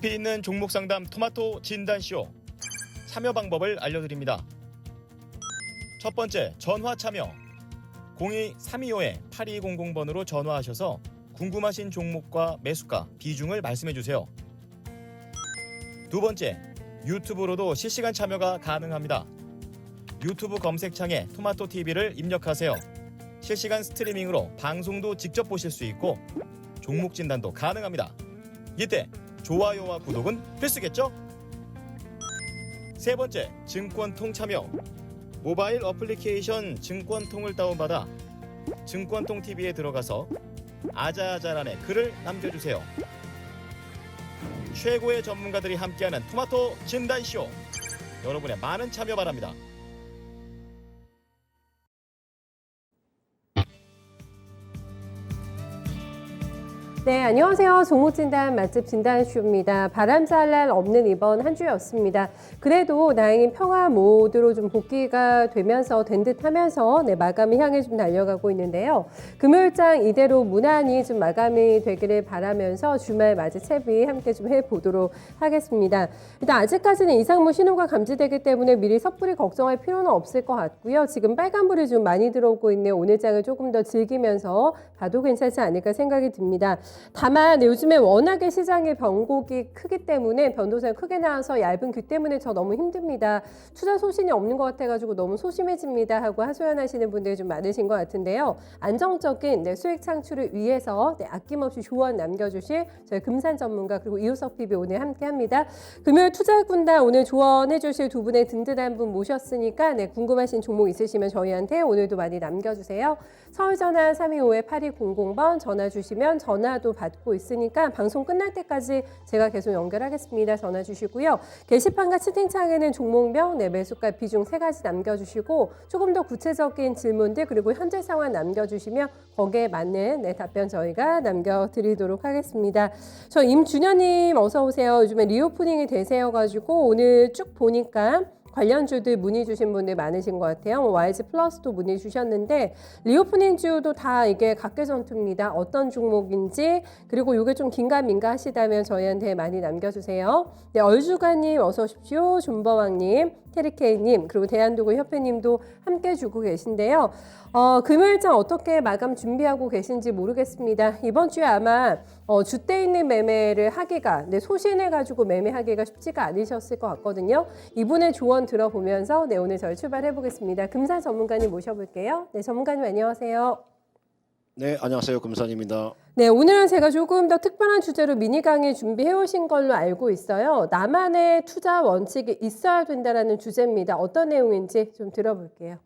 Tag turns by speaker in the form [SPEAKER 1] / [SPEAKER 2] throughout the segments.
[SPEAKER 1] 깊이 있는 종목 상담 토마토 진단쇼 참여 방법을 알려드립니다. 첫 번째, 전화 참여 02-325-8200번으로 전화하셔서 궁금하신 종목과 매수가, 비중을 말씀해주세요. 두 번째, 유튜브로도 실시간 참여가 가능합니다. 유튜브 검색창에 토마토TV를 입력하세요. 실시간 스트리밍으로 방송도 직접 보실 수 있고 종목 진단도 가능합니다. 이때 좋아요와 구독은 필수겠죠? 세 번째, 증권통 참여 모바일 어플리케이션 증권통을 다운받아 증권통 TV에 들어가서 아자아자란에 글을 남겨주세요. 최고의 전문가들이 함께하는 토마토 진단쇼, 여러분의 많은 참여 바랍니다.
[SPEAKER 2] 네, 안녕하세요. 종목진단 맛집 진단쇼입니다. 바람잘 날 없는 이번 한 주였습니다. 그래도 다행히 평화 모드로 좀 복귀가 되면서 된 듯 하면서 마감을 향해 좀 달려가고 있는데요. 금요일장 이대로 무난히 좀 마감이 되기를 바라면서 주말 맞이 채비 함께 좀 해보도록 하겠습니다. 일단 아직까지는 이상무 신호가 감지되기 때문에 미리 섣불리 걱정할 필요는 없을 것 같고요. 지금 빨간불이 좀 많이 들어오고 있는 오늘장을 조금 더 즐기면서 봐도 괜찮지 않을까 생각이 듭니다. 다만 요즘에 워낙에 시장의 변곡이 크기 때문에 변동성이 크게 나와서 얇은 귀 때문에 저 너무 힘듭니다. 투자 소신이 없는 것 같아가지고 너무 소심해집니다 하고 하소연하시는 분들이 좀 많으신 것 같은데요. 안정적인 수익 창출을 위해서 아낌없이 조언 남겨주실 저희 금산 전문가 그리고 이우석 PB 오늘 함께합니다. 금요일 투자군단 오늘 조언해주실 두 분의 든든한 분 모셨으니까 궁금하신 종목 있으시면 저희한테 오늘도 많이 남겨주세요. 서울전화 325-8200번 전화 주시면 전화도 받고 있으니까 방송 끝날 때까지 제가 계속 연결하겠습니다. 전화 주시고요. 게시판과 채팅창에는 종목명, 매수가, 비중 세 가지 남겨주시고 조금 더 구체적인 질문들 그리고 현재 상황 남겨주시면 거기에 맞는 답변 저희가 남겨드리도록 하겠습니다. 저 임준현님 어서 오세요. 요즘에 리오프닝이 대세여가지고 오늘 쭉 보니까 관련주들 문의 주신 분들 많으신 것 같아요. YG 플러스도 문의 주셨는데 리오프닝 주도 다 이게 각계전투입니다. 어떤 종목인지 그리고 이게 좀 긴가민가 하시다면 저희한테 많이 남겨주세요. 네, 얼주가님 어서 오십시오. 존버왕님, 테리케이님 그리고 대한도구협회님도 함께 주고 계신데요. 금요일장 어떻게 마감 준비하고 계신지 모르겠습니다. 이번 주에 아마 주대 있는 매매를 하기가 소신해가지고 매매하기가 쉽지가 않으셨을 것 같거든요. 이분의 조언 들어보면서 오늘 저희 출발해 보겠습니다. 금산 전문가님 모셔볼게요. 네, 전문가님 안녕하세요.
[SPEAKER 3] 네, 안녕하세요. 금산입니다.
[SPEAKER 2] 네, 오늘은 제가 조금 더 특별한 주제로 미니 강의 준비해 오신 걸로 알고 있어요. 나만의 투자 원칙이 있어야 된다라는 주제입니다. 어떤 내용인지 좀 들어볼게요.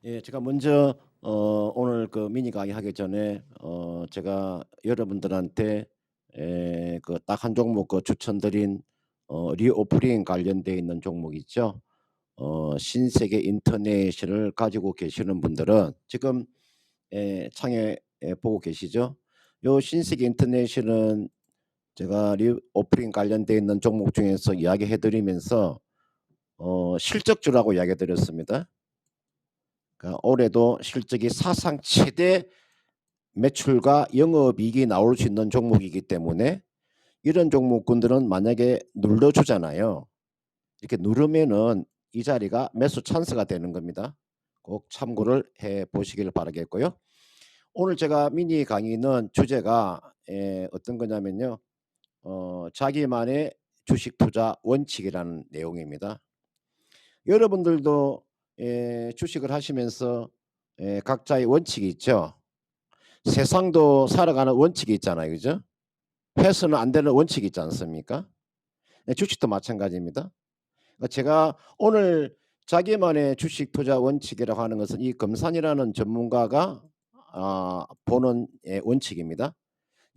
[SPEAKER 3] 예, 제가 먼저 오늘 그 미니 강의 하기 전에 제가 여러분들한테 그 딱 한 종목 추천드린 리오프닝 관련돼 있는 종목 있죠. 신세계 인터넷을 가지고 계시는 분들은 지금 창에 보고 계시죠. 요 신세계 인터넷은 제가 리오프닝 관련돼 있는 종목 중에서 이야기해드리면서 실적주라고 이야기해드렸습니다. 그러니까 올해도 실적이 사상 최대 매출과 영업이익이 나올 수 있는 종목이기 때문에 이런 종목군들은 만약에 눌러주잖아요. 이렇게 누르면은 이 자리가 매수 찬스가 되는 겁니다. 꼭 참고를 해 보시길 바라겠고요. 오늘 제가 미니 강의는 주제가 어떤 거냐면요. 자기만의 주식 투자 원칙이라는 내용입니다. 여러분들도 주식을 하시면서 각자의 원칙이 있죠. 세상도 살아가는 원칙이 있잖아요. 그죠? 해서는 안 되는 원칙이 있지 않습니까? 주식도 마찬가지입니다. 제가 오늘 자기만의 주식 투자 원칙이라고 하는 것은 이 금산이라는 전문가가 보는 원칙입니다.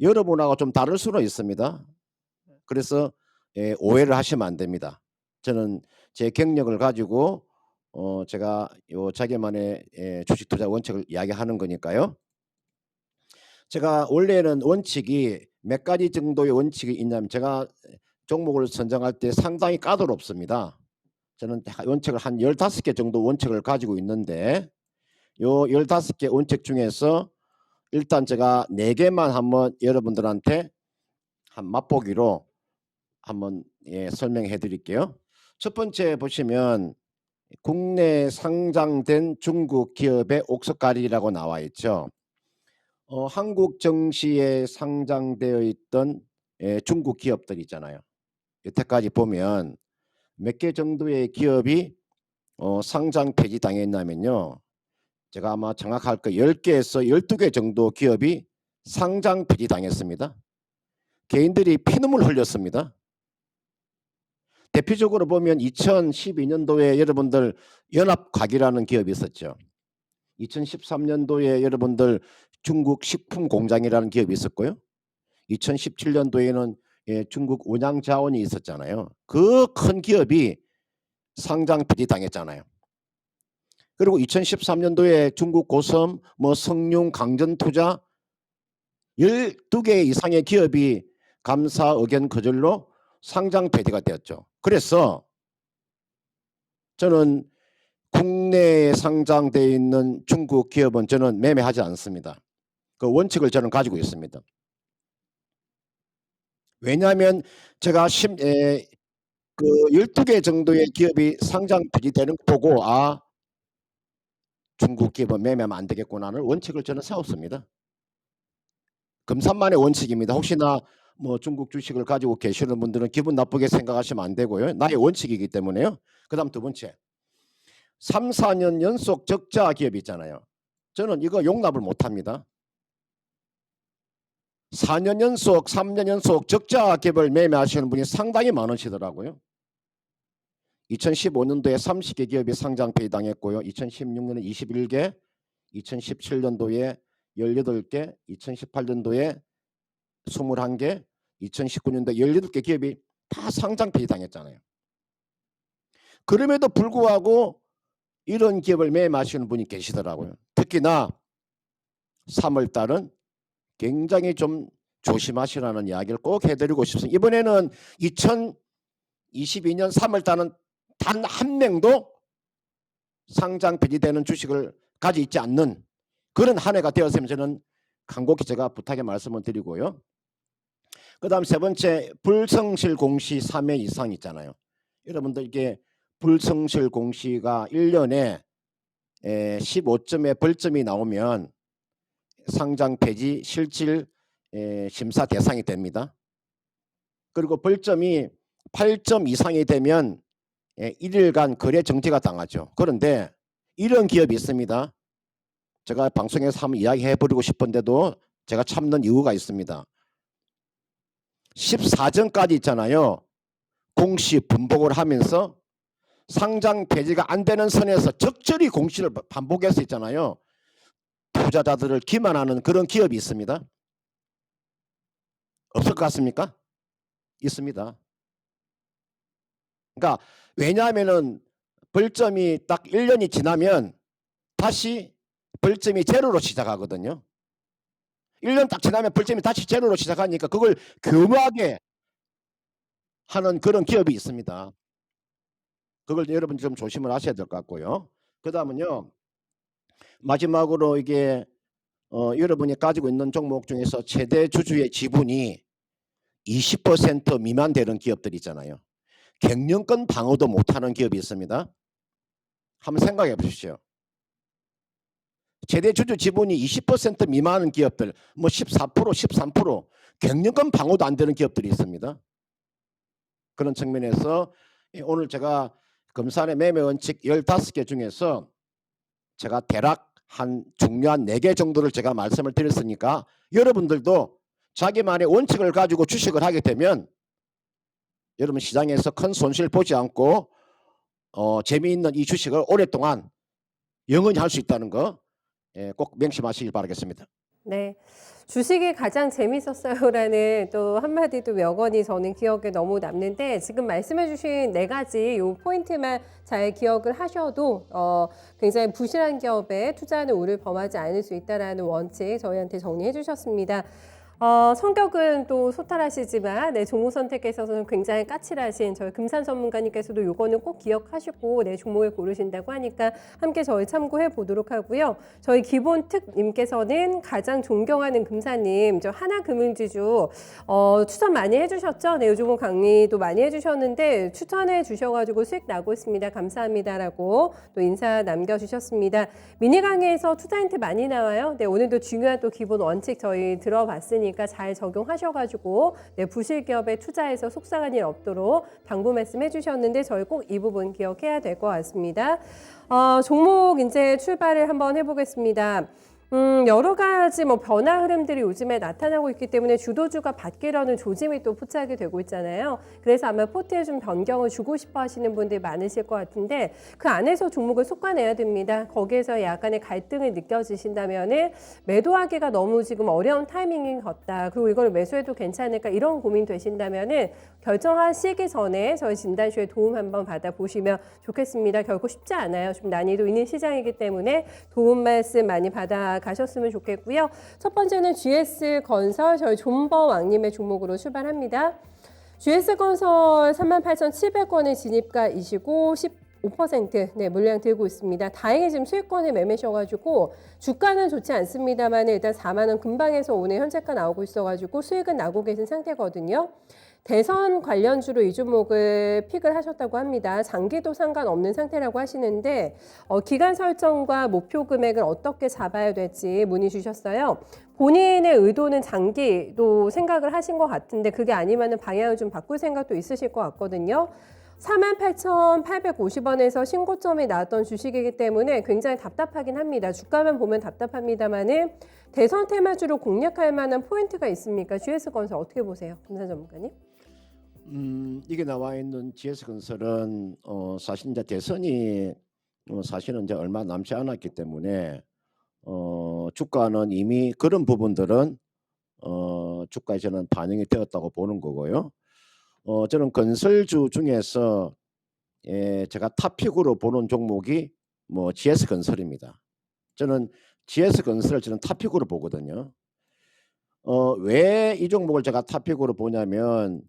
[SPEAKER 3] 여러분하고 좀 다를 수는 있습니다. 그래서 오해를 하시면 안 됩니다. 저는 제 경력을 가지고 제가 요 자기만의 주식 투자 원칙을 이야기하는 거니까요. 제가 원래는 원칙이 몇 가지 정도의 원칙이 있냐면 제가 종목을 선정할 때 상당히 까다롭습니다. 저는 원칙을 한 15개 정도 원칙을 가지고 있는데 요 15개 원칙 중에서 일단 제가 4개만 한번 여러분들한테 한 맛보기로 한번 설명해 드릴게요. 첫 번째 보시면 국내 상장된 중국 기업의 옥석가리라고 나와 있죠. 한국 증시에 상장되어 있던 중국 기업들 있잖아요. 여태까지 보면 몇 개 정도의 기업이 상장 폐지 당했냐면요. 제가 아마 정확할 거 10개에서 12개 정도 기업이 상장 폐지 당했습니다. 개인들이 피눈물 흘렸습니다. 대표적으로 보면 2012년도에 여러분들 연합과기라는 기업이 있었죠. 2013년도에 여러분들 중국 식품공장이라는 기업이 있었고요. 2017년도에는 중국 운양자원이 있었잖아요. 그 큰 기업이 상장 폐지 당했잖아요. 그리고 2013년도에 중국 고섬, 성룡, 강전투자 12개 이상의 기업이 감사 의견 거절로 상장 폐지가 되었죠. 그래서 저는 국내에 상장되어 있는 중국 기업은 저는 매매하지 않습니다. 그 원칙을 저는 가지고 있습니다. 왜냐하면 제가 12개 정도의 기업이 상장 폐지되는 거 보고 중국 기업은 매매하면 안 되겠구나는 원칙을 저는 세웠습니다. 금산만의 원칙입니다. 혹시나 중국 주식을 가지고 계시는 분들은 기분 나쁘게 생각하시면 안 되고요. 나의 원칙이기 때문에요. 그다음 두 번째, 3, 4년 연속 적자 기업 있잖아요. 저는 이거 용납을 못합니다. 4년 연속, 3년 연속 적자 기업을 매매하시는 분이 상당히 많으시더라고요. 2015년도에 30개 기업이 상장 폐지당했고요. 2016년에 21개, 2017년도에 18개, 2018년도에 21개, 2019년도에 18개 기업이 다 상장 폐지당했잖아요. 그럼에도 불구하고 이런 기업을 매매하시는 분이 계시더라고요. 특히나 3월 달은 굉장히 좀 조심하시라는 이야기를 꼭 해드리고 싶습니다. 이번에는 2022년 3월 달은 단 한 명도 상장 폐지되는 주식을 가지고 있지 않는 그런 한 해가 되었으면 저는 간곡히 제가 부탁의 말씀을 드리고요. 그 다음 세 번째, 불성실 공시 3회 이상 있잖아요. 여러분들 이게 불성실 공시가 1년에 15점의 벌점이 나오면 상장 폐지 실질 심사 대상이 됩니다. 그리고 벌점이 8점 이상이 되면 1일간 거래 정지가 당하죠. 그런데 이런 기업이 있습니다. 제가 방송에서 한번 이야기해 버리고 싶은데도 제가 참는 이유가 있습니다. 14점까지 있잖아요. 공시 분복을 하면서 상장 폐지가 안 되는 선에서 적절히 공시를 반복해서 있잖아요. 투자자들을 기만하는 그런 기업이 있습니다. 없을 것 같습니까? 있습니다. 그러니까 왜냐하면은 벌점이 딱 1년이 지나면 다시 벌점이 제로로 시작하거든요. 1년 딱 지나면 벌점이 다시 제로로 시작하니까 그걸 교묘하게 하는 그런 기업이 있습니다. 그걸 여러분 좀 조심을 하셔야 될 것 같고요. 그 다음은요. 마지막으로 이게 여러분이 가지고 있는 종목 중에서 최대 주주의 지분이 20% 미만 되는 기업들 있잖아요. 경영권 방어도 못하는 기업이 있습니다. 한번 생각해 보십시오. 최대 주주 지분이 20% 미만의 기업들, 14%, 13% 경영권 방어도 안 되는 기업들이 있습니다. 그런 측면에서 오늘 제가 금산의 매매 원칙 15개 중에서 제가 대략 한 중요한 4개 정도를 제가 말씀을 드렸으니까 여러분들도 자기만의 원칙을 가지고 주식을 하게 되면 여러분 시장에서 큰 손실 보지 않고 재미있는 이 주식을 오랫동안 영원히 할 수 있다는 거 꼭 명심하시길 바라겠습니다.
[SPEAKER 2] 네. 주식이 가장 재밌었어요라는 또 한마디도 명언이 저는 기억에 너무 남는데 지금 말씀해 주신 4가지 요 포인트만 잘 기억을 하셔도 굉장히 부실한 기업에 투자하는 우를 범하지 않을 수 있다라는 원칙 저희한테 정리해 주셨습니다. 성격은 또 소탈하시지만 네, 종목 선택에 있어서는 굉장히 까칠하신 저희 금산 전문가님께서도 요거는 꼭 기억하시고 네, 종목을 고르신다고 하니까 함께 저희 참고해 보도록 하고요. 저희 기본특님께서는 가장 존경하는 금사님, 저 하나금융지주 추천 많이 해주셨죠? 네, 요즘은 강의도 많이 해주셨는데 추천해 주셔가지고 수익 나고 있습니다. 감사합니다라고 또 인사 남겨주셨습니다. 미니 강의에서 투자 힌트 많이 나와요. 네, 오늘도 중요한 또 기본 원칙 저희 들어봤으니까 잘 적용하셔가지고 네, 부실기업에 투자해서 속상한 일 없도록 당부 말씀해 주셨는데 저희 꼭 이 부분 기억해야 될 것 같습니다. 종목 이제 출발을 한번 해보겠습니다. 여러 가지 뭐 변화 흐름들이 요즘에 나타나고 있기 때문에 주도주가 바뀌려는 조짐이 또 포착이 되고 있잖아요. 그래서 아마 포트에 좀 변경을 주고 싶어 하시는 분들이 많으실 것 같은데 그 안에서 종목을 솎아내야 됩니다. 거기에서 약간의 갈등을 느껴지신다면은 매도하기가 너무 지금 어려운 타이밍인 것 같다. 그리고 이걸 매수해도 괜찮을까 이런 고민 되신다면은 결정하시기 전에 저희 진단쇼의 도움 한번 받아보시면 좋겠습니다. 결코 쉽지 않아요. 좀 난이도 있는 시장이기 때문에 도움 말씀 많이 받아가셨으면 좋겠고요. 첫 번째는 GS건설 저희 존버왕님의 종목으로 출발합니다. GS건설 38,700원의 진입가이시고 5% 네, 물량 들고 있습니다. 다행히 지금 수익권을 매매셔가지고 주가는 좋지 않습니다만 일단 4만 원 근방에서 오늘 현재가 나오고 있어가지고 수익은 나고 계신 상태거든요. 대선 관련주로 이 종목을 픽을 하셨다고 합니다. 장기도 상관없는 상태라고 하시는데 기간 설정과 목표 금액을 어떻게 잡아야 될지 문의 주셨어요. 본인의 의도는 장기도 생각을 하신 것 같은데 그게 아니면 방향을 좀 바꿀 생각도 있으실 것 같거든요. 48,850원에서 신고점이 나왔던 주식이기 때문에 굉장히 답답하긴 합니다. 주가만 보면 답답합니다만은 대선 테마주로 공략할 만한 포인트가 있습니까? GS건설 어떻게 보세요? 금산 전문가님?
[SPEAKER 3] 이게 나와 있는 GS건설은 사실 이제 대선이 사실은 이제 얼마 남지 않았기 때문에 주가는 이미 그런 부분들은 주가에 저는 반영이 되었다고 보는 거고요. 저는 건설주 중에서 제가 탑픽으로 보는 종목이 뭐 GS건설입니다. 저는 GS건설을 저는 탑픽으로 보거든요. 왜 이 종목을 제가 탑픽으로 보냐면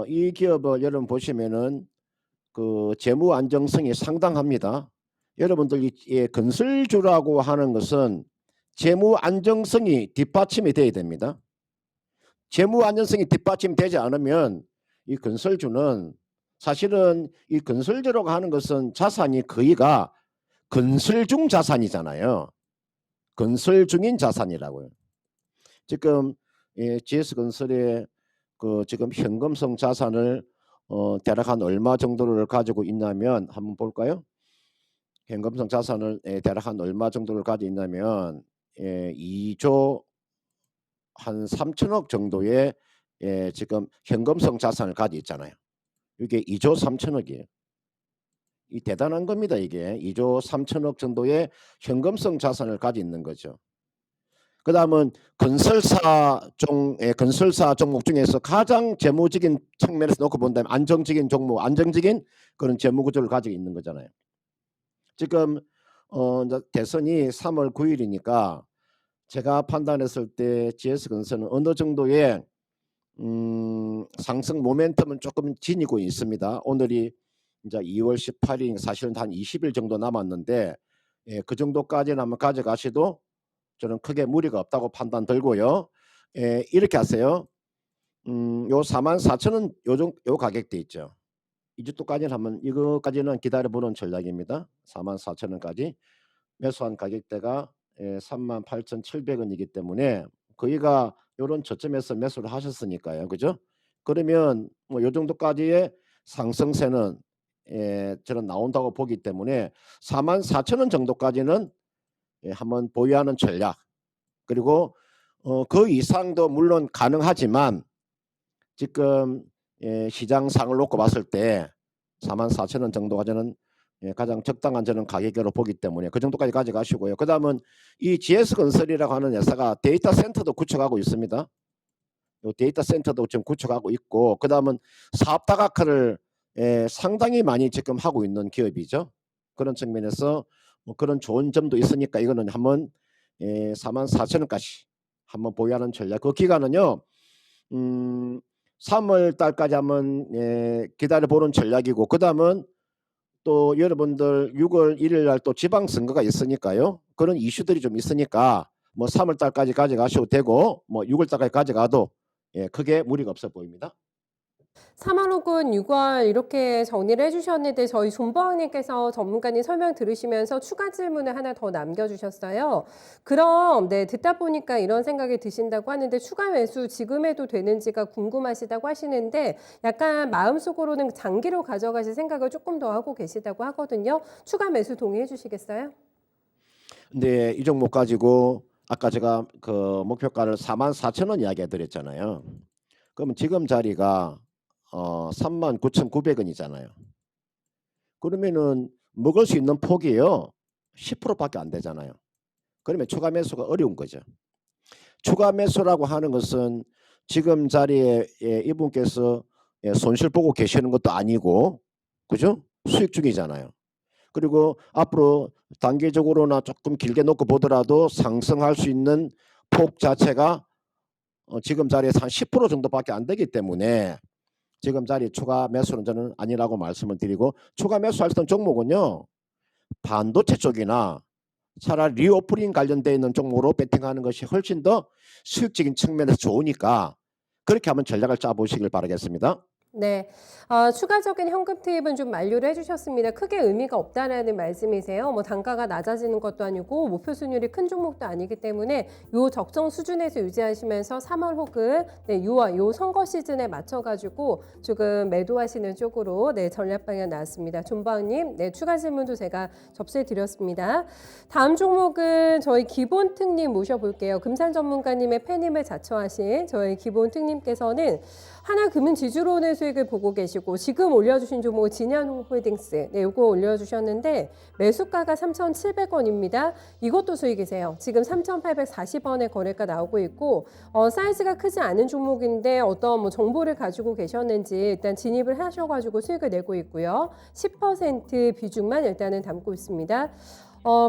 [SPEAKER 3] 이 기업을 여러분 보시면은 그 재무 안정성이 상당합니다. 여러분들 이 건설주라고 하는 것은 재무 안정성이 뒷받침이 돼야 됩니다. 재무 안정성이 뒷받침되지 않으면 이 건설주는 사실은 이 건설주라고 하는 것은 자산이 거의가 건설 중 자산이잖아요. 건설 중인 자산이라고요. 지금 GS건설의 그 지금 현금성 자산을 대략 한 얼마 정도를 가지고 있냐면 한번 볼까요? 현금성 자산을 대략 한 얼마 정도를 가지고 있냐면 2조 한 3천억 정도의 지금 현금성 자산을 가지고 있잖아요. 이게 2조 3천억이에요. 이 대단한 겁니다. 이게 2조 3천억 정도의 현금성 자산을 가지고 있는 거죠. 그 다음은 건설사 종목 중에서 가장 재무적인 측면에서 놓고 본다면 안정적인 종목, 안정적인 그런 재무 구조를 가지고 있는 거잖아요. 지금 대선이 3월 9일이니까 제가 판단했을 때 GS건설은 어느 정도의 상승 모멘텀은 조금 지니고 있습니다. 오늘이 이제 2월 18일 사실은 한 20일 정도 남았는데 그 정도까지는 한번 가져가셔도 저는 크게 무리가 없다고 판단 들고요. 이렇게 하세요. 요 44,000원 요 가격대 있죠. 이 정도까지는 한번 이거까지는 기다려보는 전략입니다. 44,000원까지 매수한 가격대가 38,700원이기 때문에 거기가 이런 저점에서 매수를 하셨으니까요. 그죠? 그러면 뭐 요 정도까지의 상승세는 저는 나온다고 보기 때문에 44,000원 정도까지는 한번 보유하는 전략. 그리고 그 이상도 물론 가능하지만 지금 시장상을 놓고 봤을 때 44,000원 정도가 저는 가장 적당한 저는 가격으로 보기 때문에 그 정도까지 가져가시고요. 그 다음은 이 GS건설이라고 하는 회사가 데이터 센터도 구축하고 있습니다. 요 데이터 센터도 지금 구축하고 있고 그 다음은 사업 다각화를 상당히 많이 지금 하고 있는 기업이죠. 그런 측면에서 뭐 그런 좋은 점도 있으니까 이거는 한번 44,000원까지 한번 보유하는 전략. 그 기간은요. 3월 달까지 한번 기다려 보는 전략이고, 그다음은 또 여러분들 6월 1일 날 또 지방선거가 있으니까요. 그런 이슈들이 좀 있으니까 뭐 3월 달까지 가져가셔도 되고 뭐 6월 달까지 가져가도 크게 무리가 없어 보입니다.
[SPEAKER 2] 3월 혹은 6월 이렇게 정리를 해주셨는데 저희 존버왕님께서 전문가님 설명 들으시면서 추가 질문을 하나 더 남겨주셨어요. 그럼 듣다 보니까 이런 생각이 드신다고 하는데 추가 매수 지금 해도 되는지가 궁금하시다고 하시는데 약간 마음속으로는 장기로 가져가실 생각을 조금 더 하고 계시다고 하거든요. 추가 매수 동의해 주시겠어요?
[SPEAKER 3] 근데 이 종목 가지고 아까 제가 그 목표가를 44,000원 이야기해 드렸잖아요. 그러면 지금 자리가 39,900원이잖아요. 그러면은 먹을 수 있는 폭이요 10%밖에 안 되잖아요. 그러면 추가 매수가 어려운 거죠. 추가 매수라고 하는 것은 지금 자리에 이분께서 손실 보고 계시는 것도 아니고, 그죠? 수익 중이잖아요. 그리고 앞으로 단기적으로나 조금 길게 놓고 보더라도 상승할 수 있는 폭 자체가 지금 자리에서 한 10% 정도밖에 안 되기 때문에 지금 자리 추가 매수는 저는 아니라고 말씀을 드리고, 추가 매수할 수 있는 종목은요 반도체 쪽이나 차라리 리오프닝 관련되어 있는 종목으로 베팅하는 것이 훨씬 더 수익적인 측면에서 좋으니까 그렇게 한번 전략을 짜보시길 바라겠습니다.
[SPEAKER 2] 네, 추가적인 현금 투입은 좀 만료를 해주셨습니다. 크게 의미가 없다라는 말씀이세요. 뭐 단가가 낮아지는 것도 아니고 목표 수익률이 큰 종목도 아니기 때문에 요 적정 수준에서 유지하시면서 3월 혹은 6월 요 선거 시즌에 맞춰가지고 조금 매도하시는 쪽으로 전략 방향 나왔습니다. 존바우님, 추가 질문도 제가 접수해 드렸습니다. 다음 종목은 저희 기본특님 모셔볼게요. 금산 전문가님의 팬임을 자처하신 저희 기본특님께서는 하나금융지주론의 수익을 보고 계시고 지금 올려주신 종목은 진현홀딩스 요거 올려주셨는데 매수가가 3,700원입니다. 이것도 수익이세요. 지금 3,840원의 거래가 나오고 있고 사이즈가 크지 않은 종목인데 어떤 뭐 정보를 가지고 계셨는지 일단 진입을 하셔가지고 수익을 내고 있고요. 10% 비중만 일단은 담고 있습니다.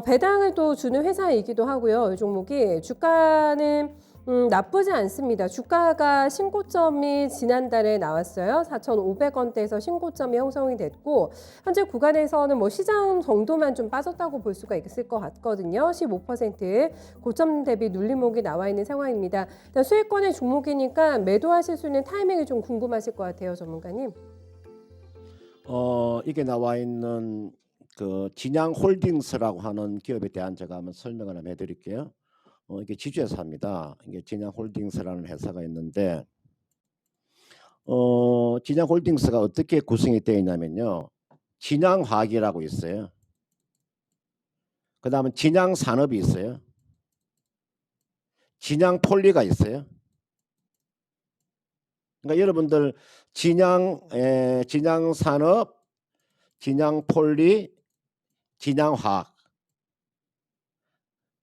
[SPEAKER 2] 배당을 또 주는 회사이기도 하고요. 이 종목이 주가는 나쁘지 않습니다. 주가가 신고점이 지난달에 나왔어요. 4,500원대에서 신고점이 형성이 됐고 현재 구간에서는 뭐 시장 정도만 좀 빠졌다고 볼 수가 있을 것 같거든요. 15% 고점 대비 눌림목이 나와 있는 상황입니다. 일단 수익권의 종목이니까 매도하실 수 있는 타이밍이 좀 궁금하실 것 같아요, 전문가님.
[SPEAKER 3] 이게 나와 있는 그 진양홀딩스라고 하는 기업에 대한 제가 한번 설명을 한번 해드릴게요. 이게 지주회사입니다. 이게 진양홀딩스라는 회사가 있는데 진양홀딩스가 어떻게 구성이 되어 있냐면요. 진양화학이라고 있어요. 그 다음에 진양산업이 있어요. 진양폴리가 있어요. 그러니까 여러분들 진양산업, 진양폴리, 진양화학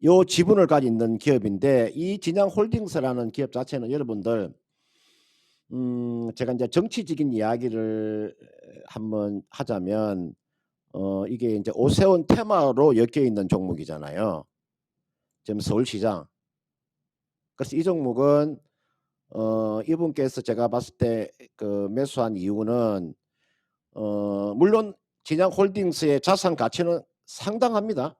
[SPEAKER 3] 요 지분을 가지고 있는 기업인데 이 진양홀딩스라는 기업 자체는 여러분들 제가 이제 정치적인 이야기를 한번 하자면 이게 이제 오세훈 테마로 엮여 있는 종목이잖아요. 지금 서울시장. 그래서 이 종목은 이분께서 제가 봤을 때 그 매수한 이유는 물론 진양홀딩스의 자산 가치는 상당합니다.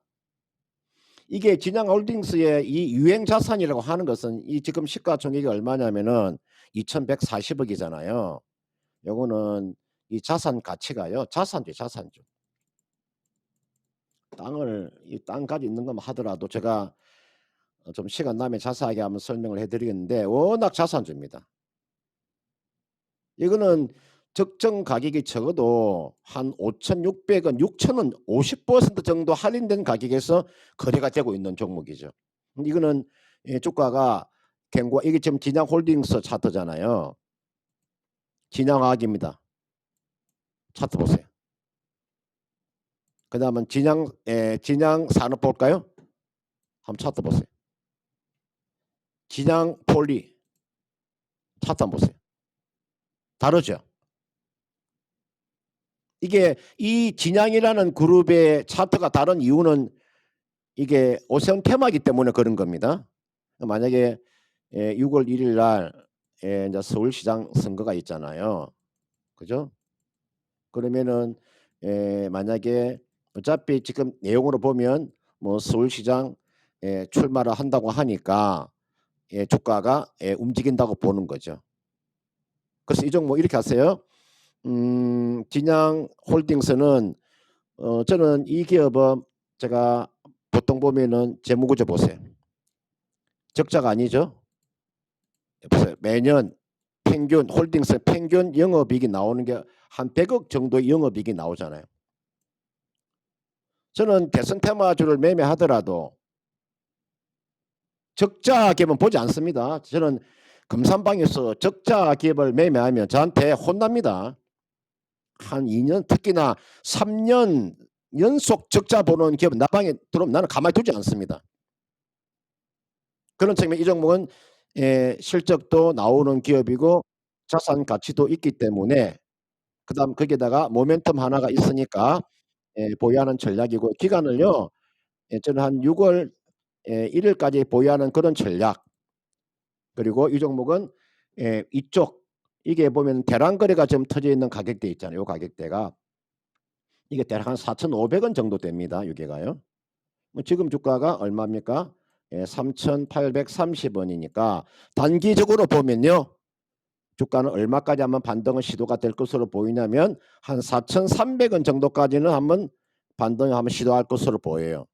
[SPEAKER 3] 이게 진양홀딩스의 이 유행 자산이라고 하는 것은 이 지금 시가총액이 얼마냐면은 2,140억이잖아요. 요거는 이 자산 가치가요. 자산주. 이 땅까지 있는 것만 하더라도 제가 좀 시간 나면 자세하게 한번 설명을 해드리겠는데 워낙 자산주입니다. 이거는 적정 가격이 적어도 한 5,600원, 6,000원 50% 정도 할인된 가격에서 거래가 되고 있는 종목이죠. 이거는 주가가 이게 지금 진양홀딩스 차트잖아요. 진양화학입니다. 차트 보세요. 그 다음은 진양산업 볼까요? 한번 차트 보세요. 진양폴리 차트 한번 보세요. 다르죠? 이게 이 진양이라는 그룹의 차트가 다른 이유는 이게 오세훈 테마이기 때문에 그런 겁니다. 만약에 6월 1일 날 이제 서울시장 선거가 있잖아요. 그죠? 그러면은 만약에 어차피 지금 내용으로 보면 뭐 서울시장 출마를 한다고 하니까 주가가 움직인다고 보는 거죠. 그래서 이 종목 이렇게 하세요. 진양홀딩스는 저는 이 기업은 제가 보통 보면은 재무구조 보세요. 적자가 아니죠. 보세요. 매년 평균 홀딩스 평균 영업이익이 나오는 게 한 100억 정도의 영업이익이 나오잖아요. 저는 대선 테마주를 매매하더라도 적자 기업은 보지 않습니다. 저는 금산방에서 적자 기업을 매매하면 저한테 혼납니다. 한 2년 특히나 3년 연속 적자 보는 기업은 나 방에 들어오면 나는 가만히 두지 않습니다. 그런 측면 이 종목은 실적도 나오는 기업이고 자산 가치도 있기 때문에 그다음 거기에다가 모멘텀 하나가 있으니까 보유하는 전략이고 기간을요. 저는 한 6월 1일까지 보유하는 그런 전략. 그리고 이 종목은 이쪽 이게 보면 대량 거래가 좀 터져 있는 가격대 있잖아요. 이 가격대가 이게 대략 한 4,500원 정도 됩니다. 이게가요. 지금 주가가 얼마입니까? 3,830원이니까 단기적으로 보면요. 주가는 얼마까지 한번 반등의 시도가 될 것으로 보이냐면 한 4,300원 정도까지는 한번 반등을 한번 시도할 것으로 보여요.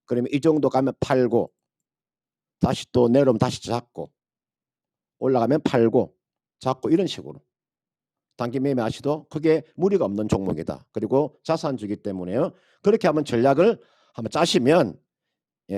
[SPEAKER 3] 그러면 이 정도 가면 팔고 다시 또 내려오면 다시 잡고 올라가면 팔고 잡고 이런 식으로 단기 매매하시도 크게 무리가 없는 종목이다. 그리고 자산주기 때문에요. 그렇게 한번 전략을 한번 짜시면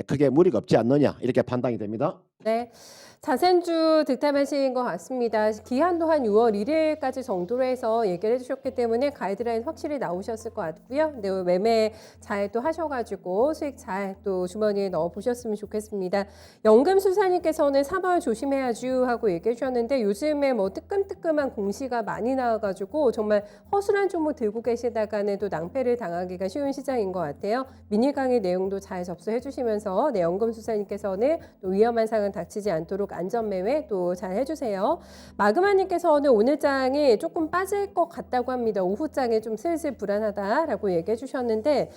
[SPEAKER 3] 크게 무리가 없지 않느냐 이렇게 판단이 됩니다.
[SPEAKER 2] 네, 자센주 득템하신 것 같습니다. 기한도 한 6월 1일까지 정도로 해서 얘기를 해주셨기 때문에 가이드라인 확실히 나오셨을 것 같고요. 네, 매매 잘 또 하셔가지고 수익 잘 또 주머니에 넣어 보셨으면 좋겠습니다. 연금수사님께서는 3월 조심해야죠 하고 얘기해 주셨는데 요즘에 뭐 뜨끔뜨끔한 공시가 많이 나와가지고 정말 허술한 종목 들고 계시다가는 또 낭패를 당하기가 쉬운 시장인 것 같아요. 미니 강의 내용도 잘 접수해 주시면서 네, 연금수사님께서는 또 위험한 상황 닥치지 않도록 안전매매 또 잘 해주세요. 마그마님께서는 오늘 장이 조금 빠질 것 같다고 합니다. 오후장에 좀 슬슬 불안하다라고 얘기해 주셨는데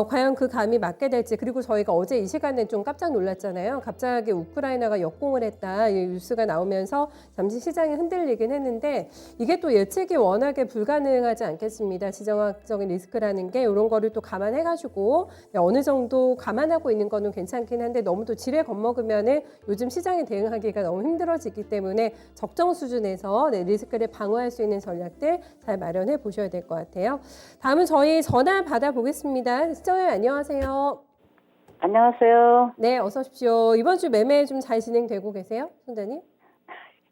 [SPEAKER 2] 과연 그 감이 맞게 될지 그리고 저희가 어제 이 시간에 좀 깜짝 놀랐잖아요. 갑자기 우크라이나가 역공을 했다 이 뉴스가 나오면서 잠시 시장이 흔들리긴 했는데 이게 또 예측이 워낙에 불가능하지 않겠습니다. 지정학적인 리스크라는 게 이런 거를 또 감안해가지고 어느 정도 감안하고 있는 거는 괜찮긴 한데 너무 또 지레 겁먹으면은 요즘 시장에 대응하기가 너무 힘들어지기 때문에 적정 수준에서 리스크를 방어할 수 있는 전략들 잘 마련해 보셔야 될 것 같아요. 다음은 저희 전화 받아보겠습니다. 시청자님 안녕하세요.
[SPEAKER 4] 안녕하세요.
[SPEAKER 2] 네, 어서 오십시오. 이번 주 매매 좀 잘 진행되고 계세요, 손자님?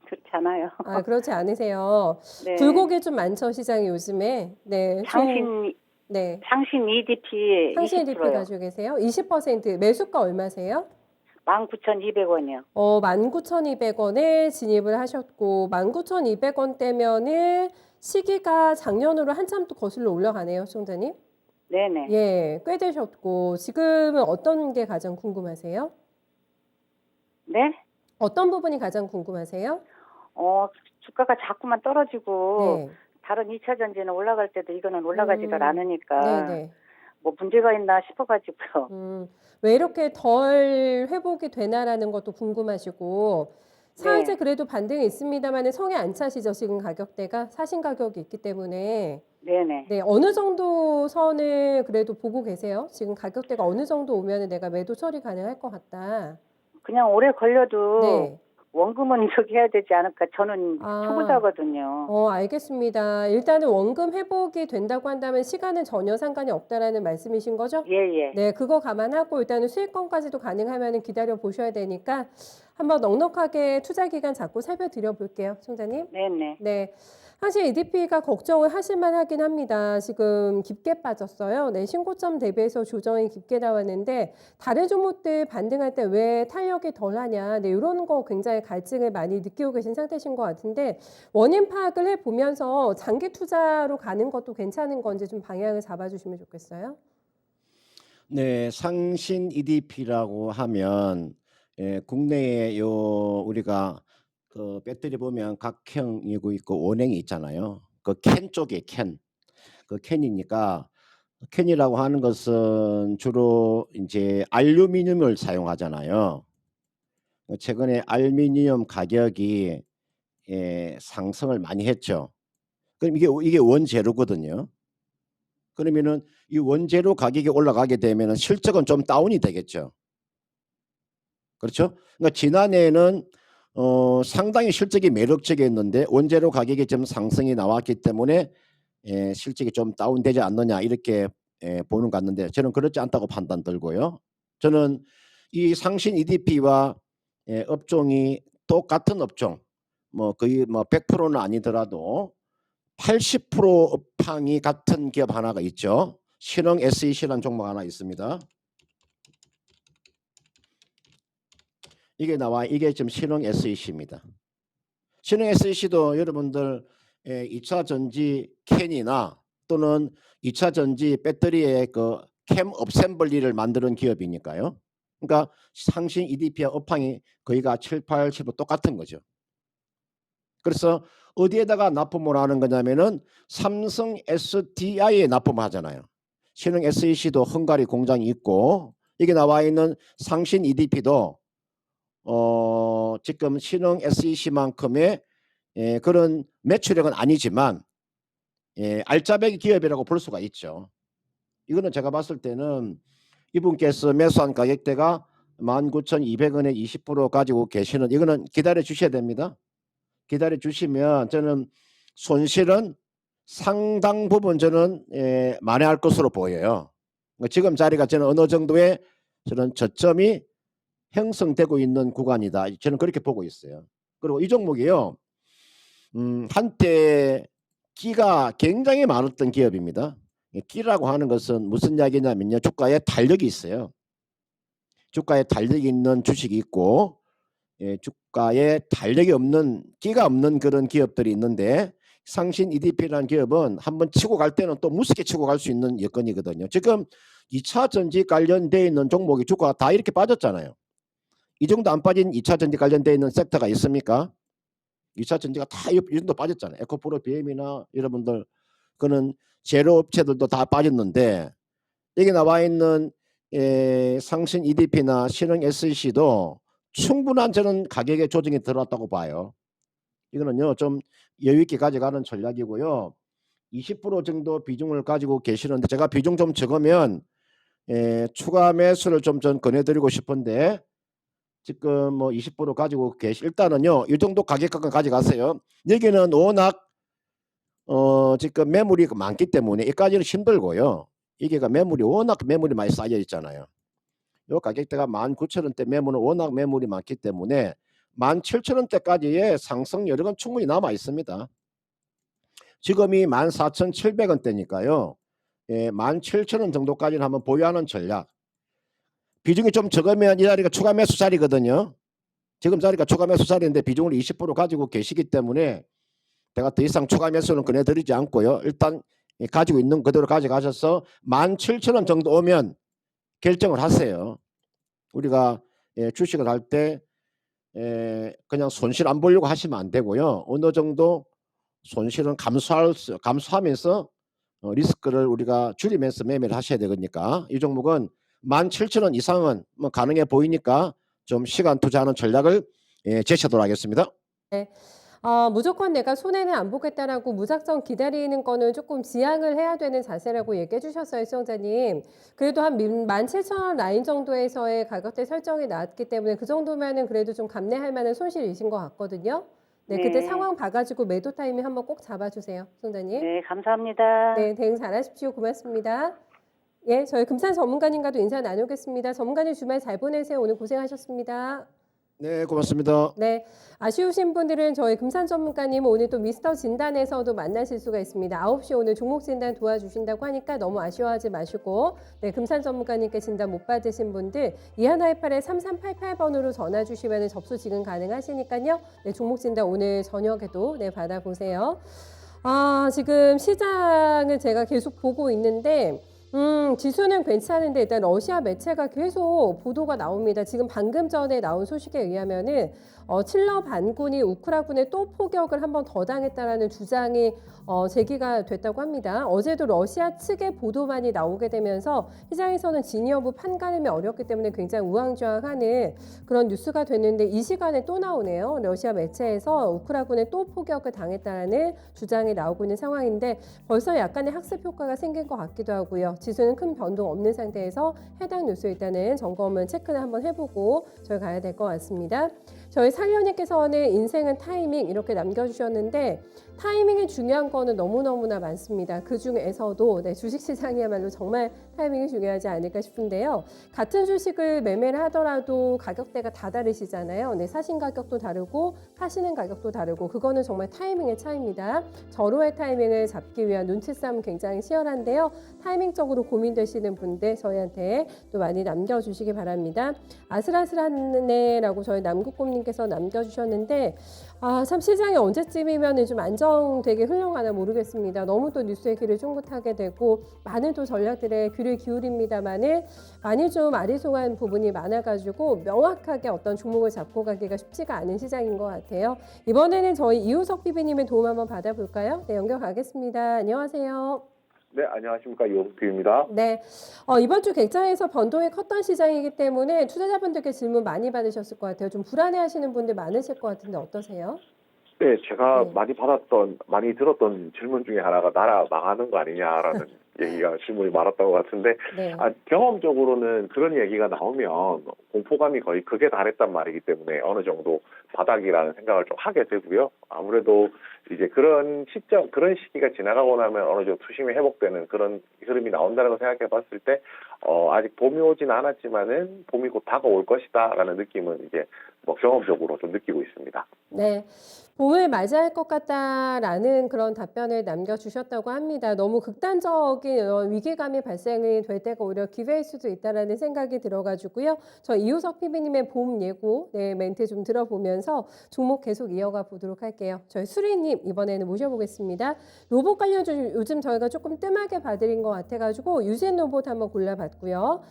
[SPEAKER 4] 그렇지 않아요.
[SPEAKER 2] 아, 그렇지 않으세요.
[SPEAKER 4] 네.
[SPEAKER 2] 불고기 좀 많죠, 시장이 요즘에. 네. 네.
[SPEAKER 4] 상신 EDP
[SPEAKER 2] 상신 EDP
[SPEAKER 4] 20%요.
[SPEAKER 2] 가지고 계세요? 20% 매수가 얼마세요?
[SPEAKER 4] 19,200원이요.
[SPEAKER 2] 19,200원에 진입을 하셨고 19,200원대면은 시기가 작년으로 한참 또 거슬러 올라가네요, 시청자님.
[SPEAKER 4] 네네.
[SPEAKER 2] 예, 꽤 되셨고 지금은 어떤 게 가장 궁금하세요?
[SPEAKER 4] 네?
[SPEAKER 2] 어떤 부분이 가장 궁금하세요?
[SPEAKER 4] 주가가 자꾸만 떨어지고
[SPEAKER 2] 네.
[SPEAKER 4] 다른 2차 전지는 올라갈 때도 이거는 올라가지를 않으니까
[SPEAKER 2] 네네.
[SPEAKER 4] 뭐 문제가 있나 싶어가지고요.
[SPEAKER 2] 왜 이렇게 덜 회복이 되나라는 것도 궁금하시고 사이즈
[SPEAKER 4] 네.
[SPEAKER 2] 그래도 반등이 있습니다만 성에 안 차시죠, 지금 가격대가 사신 가격이 있기 때문에.
[SPEAKER 4] 네네.
[SPEAKER 2] 네, 어느 정도 선을 그래도 보고 계세요? 지금 가격대가 어느 정도 오면 내가 매도 처리 가능할 것 같다.
[SPEAKER 4] 그냥 오래 걸려도
[SPEAKER 2] 네.
[SPEAKER 4] 원금은 저기 해야 되지 않을까. 저는
[SPEAKER 2] 아.
[SPEAKER 4] 초보자거든요.
[SPEAKER 2] 알겠습니다. 일단은 원금 회복이 된다고 한다면 시간은 전혀 상관이 없다라는 말씀이신 거죠?
[SPEAKER 4] 예예.
[SPEAKER 2] 네, 그거 감안하고 일단은 수익권까지도 가능하면 기다려 보셔야 되니까 한번 넉넉하게 투자 기간 잡고 살펴드려 볼게요, 총장님.
[SPEAKER 4] 네네.
[SPEAKER 2] 네. 사실 EDP가 걱정을 하실만 하긴 합니다. 지금 깊게 빠졌어요. 네, 신고점 대비해서 조정이 깊게 나왔는데 다른 종목들 반등할 때 왜 탄력이 덜하냐. 네, 이런 거 굉장히 갈증을 많이 느끼고 계신 상태신 것 같은데 원인 파악을 해보면서 장기 투자로 가는 것도 괜찮은 건지 좀 방향을 잡아주시면 좋겠어요.
[SPEAKER 3] 네, 상신 EDP라고 하면 국내에 우리가 그 배터리 보면 각형이고 있고 원형이 있잖아요. 그 캔 쪽에 캔. 그 캔이니까 캔이라고 하는 것은 주로 이제 알루미늄을 사용하잖아요. 최근에 알루미늄 가격이 상승을 많이 했죠. 그럼 이게 원재료거든요. 그러면은 이 원재료 가격이 올라가게 되면은 실적은 좀 다운이 되겠죠. 그렇죠? 그러니까 지난해에는 상당히 실적이 매력적이었는데 원재료 가격이 좀 상승이 나왔기 때문에 실적이 좀 다운되지 않느냐 이렇게 보는 것 같는데 저는 그렇지 않다고 판단 들고요. 저는 이 상신 EDP와 업종이 똑같은 업종, 뭐 거의 뭐 100%는 아니더라도 80% 업황이 같은 기업 하나가 있죠. 신흥 SEC라는 종목 하나 있습니다. 이게 지금 신흥 SEC입니다. 신흥 SEC도 여러분들 2차 전지 캔이나 또는 2차 전지 배터리의 그 캠 어셈블리를 만드는 기업이니까요. 그러니까 상신 EDP와 업황이 거의가 7, 80% 똑같은 거죠. 그래서 어디에다가 납품을 하는 거냐면은 삼성 SDI에 납품하잖아요. 신흥 SEC도 헝가리 공장이 있고 이게 나와 있는 상신 EDP도 지금 신흥 SEC만큼의 그런 매출액은 아니지만 알짜배기 기업이라고 볼 수가 있죠. 이거는 제가 봤을 때는 이분께서 매수한 가격대가 19,200원에 20% 가지고 계시는 이거는 기다려 주셔야 됩니다. 기다려 주시면 저는 손실은 상당 부분 저는 만회할 것으로 보여요. 지금 자리가 저는 어느 정도의 저는 저점이 형성되고 있는 구간이다. 저는 그렇게 보고 있어요. 그리고 이 종목이요. 한때 끼가 굉장히 많았던 기업입니다. 끼라고 하는 것은 무슨 이야기냐면요. 주가에 탄력이 있어요. 주가에 탄력이 있는 주식이 있고 주가에 탄력이 없는 끼가 없는 그런 기업들이 있는데 상신 EDP라는 기업은 한번 치고 갈 때는 또 무섭게 치고 갈 수 있는 여건이거든요. 지금 2차 전지 관련되어 있는 종목이 주가가 다 이렇게 빠졌잖아요. 이 정도 안 빠진 2차 전지 관련되어 있는 섹터가 있습니까? 2차 전지가 다 이 정도 빠졌잖아요. 에코프로 BM이나 여러분들 그는 제로 업체들도 다 빠졌는데 여기 나와 있는 상신 EDP나 신흥 SEC도 충분한 저는 가격의 조정이 들어왔다고 봐요. 이거는요 좀 여유 있게 가져가는 전략이고요. 20% 정도 비중을 가지고 계시는데 제가 비중 좀 적으면 추가 매수를 좀 전 권해드리고 싶은데 지금 뭐 20% 가지고 일단은요 이 정도 가격까지 가져가세요. 여기는 워낙 지금 매물이 많기 때문에 여기까지는 힘들고요. 이게가 워낙 매물이 많이 쌓여 있잖아요. 요 가격대가 19,000원대 매물은 워낙 매물이 많기 때문에 17,000원대까지의 상승 여력은 충분히 남아 있습니다. 지금이 14,700원대니까요. 17,000원 정도까지는 한번 보유하는 전략. 비중이 좀 적으면 이 자리가 추가 매수 자리거든요. 지금 자리가 추가 매수 자리인데 비중을 20% 가지고 계시기 때문에 제가 더 이상 추가 매수는 권해드리지 않고요. 일단 가지고 있는 그대로 가져가셔서 17,000원 정도 오면 결정을 하세요. 우리가 주식을 할 때 그냥 손실 안 보려고 하시면 안 되고요. 어느 정도 손실은 감수하면서 리스크를 우리가 줄이면서 매매를 하셔야 되니까 이 종목은 17,000원 이상은 뭐 가능해 보이니까 좀 시간 투자하는 전략을 제시하도록 하겠습니다.
[SPEAKER 2] 네. 무조건 내가 손해는 안 보겠다라고 무작정 기다리는 거는 조금 지양을 해야 되는 자세라고 얘기해 주셨어요, 시청자님. 그래도 한 17,000원 라인 정도에서의 가격대 설정이 나왔기 때문에 그 정도면은 그래도 좀 감내할 만한 손실이신 것 같거든요. 네, 그때
[SPEAKER 4] 네.
[SPEAKER 2] 상황 봐가지고 매도 타이밍 한번 꼭 잡아주세요, 시청자님.
[SPEAKER 4] 네, 감사합니다.
[SPEAKER 2] 네, 대응 잘하십시오. 고맙습니다. 예, 저희 금산 전문가님과도 인사 나누겠습니다. 전문가님 주말 잘 보내세요. 오늘 고생하셨습니다.
[SPEAKER 3] 네, 고맙습니다.
[SPEAKER 2] 네, 아쉬우신 분들은 저희 금산 전문가님 오늘 또 미스터 진단에서도 만나실 수가 있습니다. 9시 오늘 종목 진단 도와주신다고 하니까 너무 아쉬워하지 마시고 네, 금산 전문가님께 진단 못 받으신 분들 2118-3388번으로 전화 주시면 접수 지금 가능하시니까요. 네, 종목 진단 오늘 저녁에도 네, 받아보세요. 지금 시장을 제가 계속 보고 있는데 지수는 괜찮은데 일단 러시아 매체가 계속 보도가 나옵니다. 지금 방금 전에 나온 소식에 의하면은 칠러 반군이 우크라군에 또 포격을 한 번 더 당했다라는 주장이 제기가 됐다고 합니다. 어제도 러시아 측의 보도만이 나오게 되면서 시장에서는 진위 여부 판가름이 어렵기 때문에 굉장히 우왕좌왕하는 그런 뉴스가 됐는데 이 시간에 또 나오네요. 러시아 매체에서 우크라군에 또 포격을 당했다라는 주장이 나오고 있는 상황인데 벌써 약간의 학습 효과가 생긴 것 같기도 하고요. 지수는 큰 변동 없는 상태에서 해당 뉴스 일단은 점검은 체크를 한번 해보고 저희 가야 될 것 같습니다. 저희 상련님께서는 인생은 타이밍 이렇게 남겨주셨는데 타이밍이 중요한 거는 너무너무나 많습니다. 그중에서도 주식시장이야말로 정말 타이밍이 중요하지 않을까 싶은데요. 같은 주식을 매매를 하더라도 가격대가 다 다르시잖아요. 사신 가격도 다르고 파시는 가격도 다르고 그거는 정말 타이밍의 차이입니다. 절호의 타이밍을 잡기 위한 눈치 싸움 굉장히 치열한데요. 타이밍적으로 고민되시는 분들 저희한테 또 많이 남겨주시기 바랍니다. 아슬아슬하네라고 저희 남국곰님께서 남겨주셨는데 참 시장이 언제쯤이면 좀 안정되게 흘러가나 모르겠습니다. 너무 또 뉴스의 귀를 쫑긋하게 되고 많은 또 전략들에 귀를 기울입니다만은 많이 좀 아리송한 부분이 많아가지고 명확하게 어떤 종목을 잡고 가기가 쉽지가 않은 시장인 것 같아요. 이번에는 저희 이우석 PB님의 도움 한번 받아볼까요? 네, 연결 가겠습니다. 안녕하세요.
[SPEAKER 5] 네, 안녕하십니까. 이호석입니다.
[SPEAKER 2] 네, 이번 주 객장에서 변동이 컸던 시장이기 때문에 투자자분들께 질문 많이 받으셨을 것 같아요. 좀 불안해하시는 분들 많으실 것 같은데 어떠세요?
[SPEAKER 5] 네, 제가
[SPEAKER 2] 네.
[SPEAKER 5] 많이 들었던 질문 중에 하나가 나라 망하는 거 아니냐라는 얘기가 질문이 많았던 것 같은데,
[SPEAKER 2] 네.
[SPEAKER 5] 경험적으로는 그런 얘기가 나오면 공포감이 거의 극에 달했단 말이기 때문에 어느 정도 바닥이라는 생각을 좀 하게 되고요. 아무래도 이제 그런 시기가 지나가고 나면 어느 정도 투심이 회복되는 그런 흐름이 나온다는 걸 생각해 봤을 때, 아직 봄이 오진 않았지만은 봄이 곧 다가올 것이다라는 느낌은 이제 경험적으로 좀 느끼고 있습니다.
[SPEAKER 2] 네, 봄을 맞이할 것 같다라는 그런 답변을 남겨주셨다고 합니다. 너무 극단적인 이런 위기감이 발생이 될 때가 오히려 기회일 수도 있다라는 생각이 들어가지고요. 저 이우석 PB님의 봄 예고 멘트 좀 들어보면서 종목 계속 이어가 보도록 할게요. 저희 수리님 이번에는 모셔보겠습니다. 로봇 관련주 요즘 저희가 조금 뜸하게 봐드린 것 같아가지고 유진 로봇 한번 골라봤고요.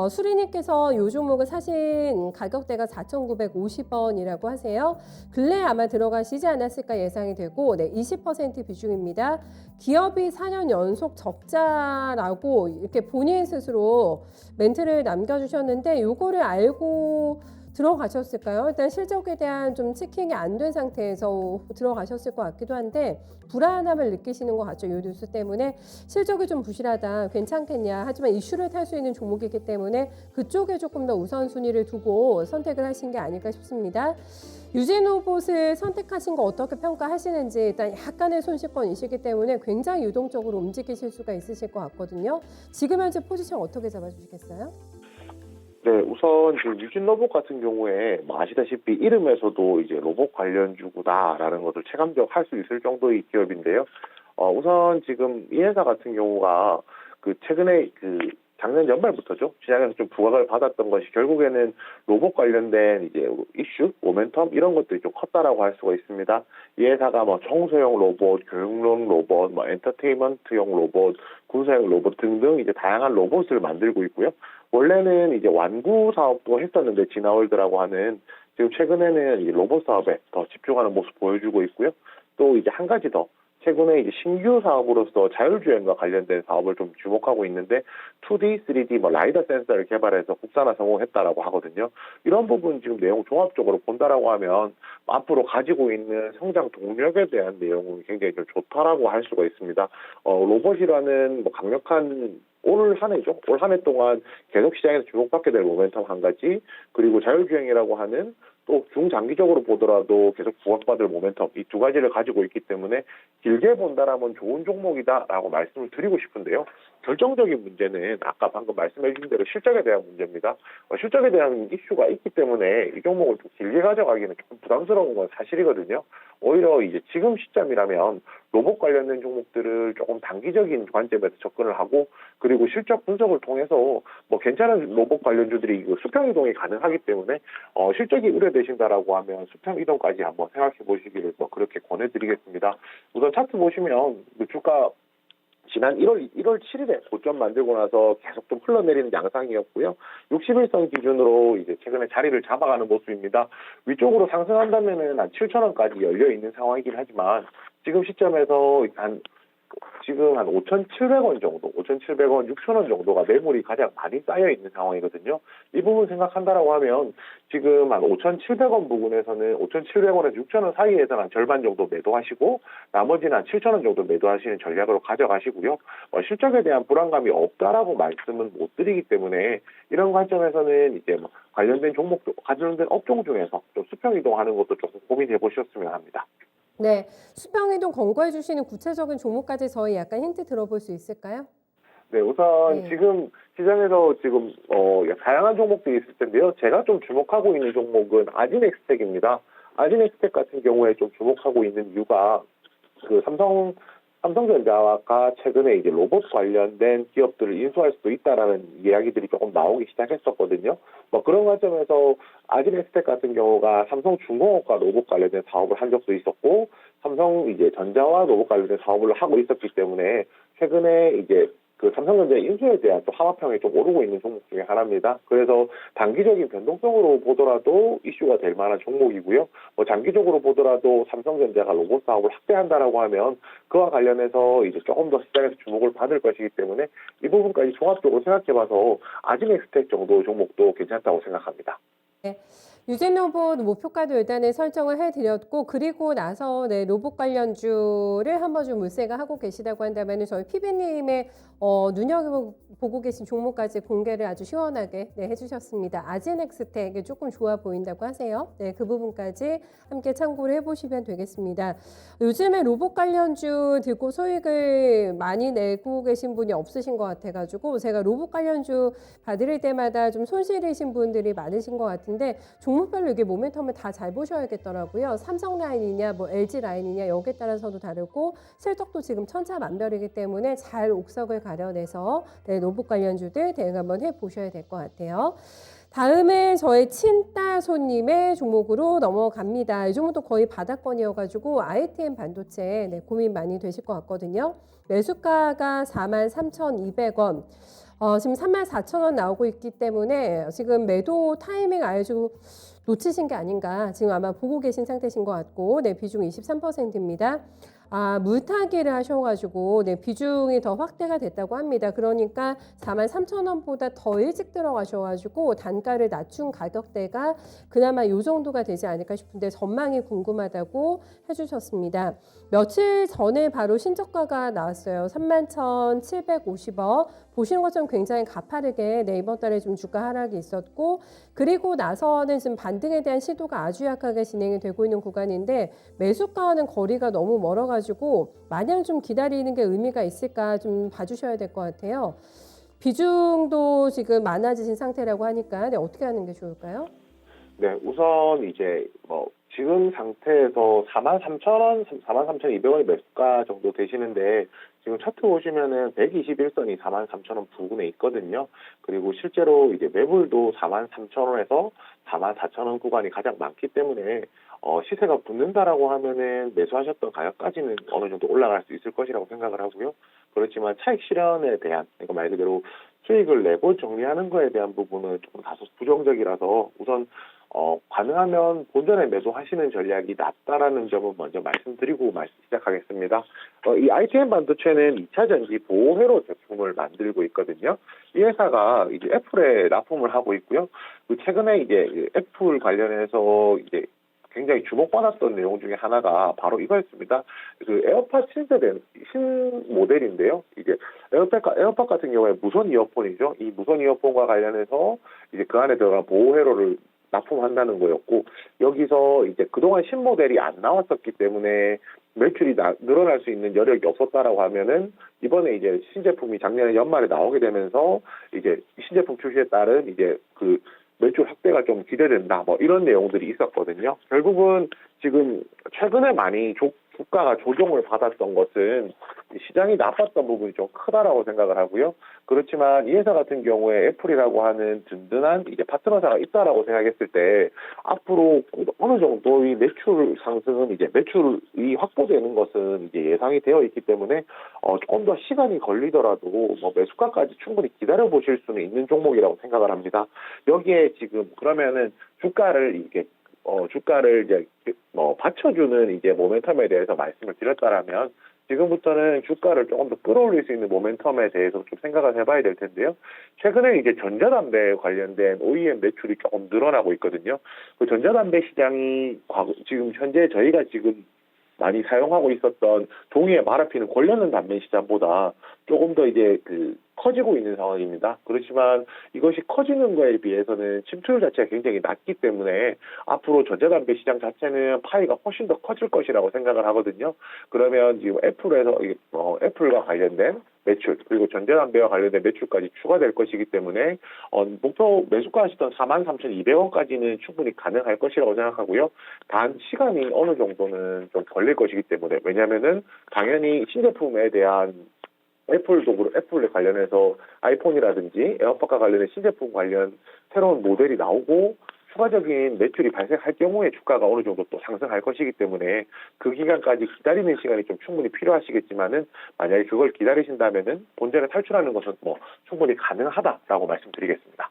[SPEAKER 2] 수리님께서 이 종목을 사신 가격대가 4,950원이라고 하세요. 근래에 아마 들어가시지 않았을까 예상이 되고 20% 비중입니다. 기업이 4년 연속 적자라고 이렇게 본인 스스로 멘트를 남겨주셨는데 요거를 알고 들어가셨을까요? 일단 실적에 대한 좀 체킹이 안 된 상태에서 들어가셨을 것 같기도 한데 불안함을 느끼시는 것 같죠. 이 뉴스 때문에 실적이 좀 부실하다 괜찮겠냐 하지만 이슈를 탈 수 있는 종목이기 때문에 그쪽에 조금 더 우선순위를 두고 선택을 하신 게 아닐까 싶습니다. 유진 로봇을 선택하신 거 어떻게 평가하시는지 일단 약간의 손실권이시기 때문에 굉장히 유동적으로 움직이실 수가 있으실 것 같거든요. 지금 현재 포지션 어떻게 잡아주시겠어요?
[SPEAKER 5] 네, 우선 유진 로봇 같은 경우에 아시다시피 이름에서도 이제 로봇 관련주구다라는 것을 체감적 할 수 있을 정도의 기업인데요. 우선 지금 이 회사 같은 경우가 최근에 작년 연말부터죠. 시장에서 좀 부각을 받았던 것이 결국에는 로봇 관련된 이제 이슈, 모멘텀 이런 것들이 좀 컸다라고 할 수가 있습니다. 이 회사가 청소용 로봇, 교육용 로봇, 엔터테인먼트용 로봇, 군사용 로봇 등등 이제 다양한 로봇을 만들고 있고요. 원래는 이제 완구 사업도 했었는데 진화월드라고 하는 지금 최근에는 이 로봇 사업에 더 집중하는 모습 보여주고 있고요. 또 이제 한 가지 더 최근에 이제 신규 사업으로서 자율주행과 관련된 사업을 좀 주목하고 있는데 2D, 3D 라이더 센서를 개발해서 국산화 성공했다라고 하거든요. 이런 부분 지금 내용 종합적으로 본다라고 하면 앞으로 가지고 있는 성장 동력에 대한 내용은 굉장히 좀 좋다라고 할 수가 있습니다. 로봇이라는 강력한 올 한 해죠. 올 한 해 동안 계속 시장에서 주목받게 될 모멘텀 한 가지, 그리고 자율주행이라고 하는 또 중장기적으로 보더라도 계속 부각받을 모멘텀, 이 두 가지를 가지고 있기 때문에 길게 본다라면 좋은 종목이다라고 말씀을 드리고 싶은데요. 결정적인 문제는 아까 방금 말씀해 주신 대로 실적에 대한 문제입니다. 실적에 대한 이슈가 있기 때문에 이 종목을 좀 길게 가져가기는 조금 부담스러운 건 사실이거든요. 오히려 이제 지금 시점이라면 로봇 관련된 종목들을 조금 단기적인 관점에서 접근을 하고, 그리고 실적 분석을 통해서 괜찮은 로봇 관련주들이 수평 이동이 가능하기 때문에 실적이 우려되신다라고 하면 수평 이동까지 한번 생각해 보시기를 그렇게 권해드리겠습니다. 우선 차트 보시면 주가 지난 1월 7일에 고점 만들고 나서 계속 좀 흘러내리는 양상이었고요. 61선 기준으로 이제 최근에 자리를 잡아가는 모습입니다. 위쪽으로 상승한다면은 한 7,000원까지 열려 있는 상황이긴 하지만 지금 시점에서 지금 한 5,700원 정도, 5,700원, 6,000원 정도가 매물이 가장 많이 쌓여 있는 상황이거든요. 이 부분 생각한다라고 하면 지금 한 5,700원 부근에서는 5,700원에서 6,000원 사이에서는 한 절반 정도 매도하시고 나머지는 한 7,000원 정도 매도하시는 전략으로 가져가시고요. 실적에 대한 불안감이 없다라고 말씀은 못 드리기 때문에 이런 관점에서는 이제 관련된 종목도, 관련된 업종 중에서 좀 수평 이동하는 것도 조금 고민해 보셨으면 합니다.
[SPEAKER 2] 네, 수평이동 권고해 주시는 구체적인 종목까지 저희 약간 힌트 들어볼 수 있을까요?
[SPEAKER 5] 네, 우선
[SPEAKER 2] 네.
[SPEAKER 5] 지금 시장에서 지금 다양한 종목들이 있을 텐데요. 제가 좀 주목하고 있는 종목은 아진엑스텍입니다. 아진엑스텍 같은 경우에 좀 주목하고 있는 이유가 그 삼성전자가 최근에 이제 로봇 관련된 기업들을 인수할 수도 있다라는 이야기들이 조금 나오기 시작했었거든요. 그런 관점에서 아진엑스텍 같은 경우가 삼성중공업과 로봇 관련된 사업을 한 적도 있었고, 삼성 이제 전자와 로봇 관련된 사업을 하고 있었기 때문에 최근에 이제 그 삼성전자 인수에 대한 또 하마평이 좀 오르고 있는 종목 중에 하나입니다. 그래서 단기적인 변동성으로 보더라도 이슈가 될 만한 종목이고요. 장기적으로 보더라도 삼성전자가 로봇 사업을 확대한다라고 하면 그와 관련해서 이제 조금 더 시장에서 주목을 받을 것이기 때문에 이 부분까지 종합적으로 생각해봐서 아진엑스텍 정도 종목도 괜찮다고 생각합니다.
[SPEAKER 2] 네. 유진 로봇 목표가도 일단은 설정을 해드렸고, 그리고 나서 네, 로봇 관련주를 한번 좀 물색을 하고 계시다고 한다면 저희 PB님의 눈여겨보고 계신 종목까지 공개를 아주 시원하게 네, 해주셨습니다. 아진엑스텍이 조금 좋아 보인다고 하세요. 네, 그 부분까지 함께 참고를 해보시면 되겠습니다. 요즘에 로봇 관련주 들고 수익을 많이 내고 계신 분이 없으신 것 같아가지고 제가 로봇 관련주 봐드릴 때마다 좀 손실이신 분들이 많으신 것 같은데 종목별로 이게 모멘텀을 다 잘 보셔야겠더라고요. 삼성 라인이냐, LG 라인이냐 여기에 따라서도 다르고 실적도 지금 천차만별이기 때문에 잘 옥석을 가려내서 네, 로봇 관련주들 대응 한번 해보셔야 될 것 같아요. 다음에 저의 친따 손님의 종목으로 넘어갑니다. 이 종목도 거의 바닥권이어가지고 ITM 반도체 네, 고민 많이 되실 것 같거든요. 매수가가 43,200원. 지금 34,000원 나오고 있기 때문에 지금 매도 타이밍 아주 놓치신 게 아닌가 지금 아마 보고 계신 상태신 것 같고 네, 비중 23%입니다. 물타기를 하셔가지고 네, 비중이 더 확대가 됐다고 합니다. 그러니까 43,000원보다 더 일찍 들어가셔가지고 단가를 낮춘 가격대가 그나마 이 정도가 되지 않을까 싶은데 전망이 궁금하다고 해주셨습니다. 며칠 전에 바로 신저가가 나왔어요. 31,750원. 보시는 것처럼 굉장히 가파르게 네, 이번 달에 좀 주가 하락이 있었고 그리고 나서는 지금 반등에 대한 시도가 아주 약하게 진행이 되고 있는 구간인데 매수가와는 거리가 너무 멀어가지고 마냥 좀 기다리는 게 의미가 있을까 좀 봐주셔야 될 것 같아요. 비중도 지금 많아지신 상태라고 하니까 네, 어떻게 하는 게 좋을까요?
[SPEAKER 5] 네, 우선 이제 지금 상태에서 43,000원, 43,200원이 매수가 정도 되시는데 지금 차트 보시면은 121선이 43,000원 부근에 있거든요. 그리고 실제로 이제 매물도 43,000원에서 44,000원 구간이 가장 많기 때문에 시세가 붙는다라고 하면은 매수하셨던 가격까지는 어느 정도 올라갈 수 있을 것이라고 생각을 하고요. 그렇지만 차익 실현에 대한, 그러니까 말 그대로 수익을 내고 정리하는 거에 대한 부분은 조금 다소 부정적이라서 우선 가능하면 본전에 매도하시는 전략이 낫다라는 점은 먼저 말씀드리고 시작하겠습니다. 이 ITM 반도체는 2차 전지 보호회로 제품을 만들고 있거든요. 이 회사가 이제 애플에 납품을 하고 있고요. 최근에 이제 애플 관련해서 이제 굉장히 주목받았던 내용 중에 하나가 바로 이거였습니다. 그 에어팟 신모델인데요. 이제 에어팟 같은 경우에 무선 이어폰이죠. 이 무선 이어폰과 관련해서 이제 그 안에 들어간 보호회로를 납품한다는 거였고 여기서 이제 그동안 신모델이 안 나왔었기 때문에 매출이 늘어날 수 있는 여력이 없었다라고 하면은 이번에 이제 신제품이 작년에 연말에 나오게 되면서 이제 신제품 출시에 따른 이제 그 매출 확대가 좀 기대된다. 이런 내용들이 있었거든요. 결국은 지금 최근에 많이 주가가 조정을 받았던 것은 시장이 나빴던 부분이 좀 크다라고 생각을 하고요. 그렇지만 이 회사 같은 경우에 애플이라고 하는 든든한 이제 파트너사가 있다라고 생각했을 때 앞으로 어느 정도의 매출 상승은 이제 매출이 확보되는 것은 이제 예상이 되어 있기 때문에 조금 더 시간이 걸리더라도 뭐 매수가까지 충분히 기다려 보실 수는 있는 종목이라고 생각을 합니다. 여기에 지금 그러면은 주가를 이제 받쳐주는 이제 모멘텀에 대해서 말씀을 드렸다라면 지금부터는 주가를 조금 더 끌어올릴 수 있는 모멘텀에 대해서 좀 생각을 해봐야 될 텐데요. 최근에 이제 전자담배 관련된 OEM 매출이 조금 늘어나고 있거든요. 그 전자담배 시장이 지금 현재 저희가 지금 많이 사용하고 있었던 종이에 말아피는 권련은 담배 시장보다 조금 더 이제 커지고 있는 상황입니다. 그렇지만 이것이 커지는 거에 비해서는 침투율 자체가 굉장히 낮기 때문에 앞으로 전자담배 시장 자체는 파이가 훨씬 더 커질 것이라고 생각을 하거든요. 그러면 지금 애플과 관련된 매출 그리고 전자담배와 관련된 매출까지 추가될 것이기 때문에 목표 매수가 하시던 43,200원까지는 충분히 가능할 것이라고 생각하고요. 단 시간이 어느 정도는 좀 걸릴 것이기 때문에 왜냐하면은 당연히 신제품에 대한 애플에 관련해서 아이폰이라든지 에어팟과 관련된 신제품 관련 새로운 모델이 나오고 추가적인 매출이 발생할 경우에 주가가 어느 정도 또 상승할 것이기 때문에 그 기간까지 기다리는 시간이 좀 충분히 필요하시겠지만은 만약에 그걸 기다리신다면은 본전에 탈출하는 것은 뭐 충분히 가능하다라고 말씀드리겠습니다.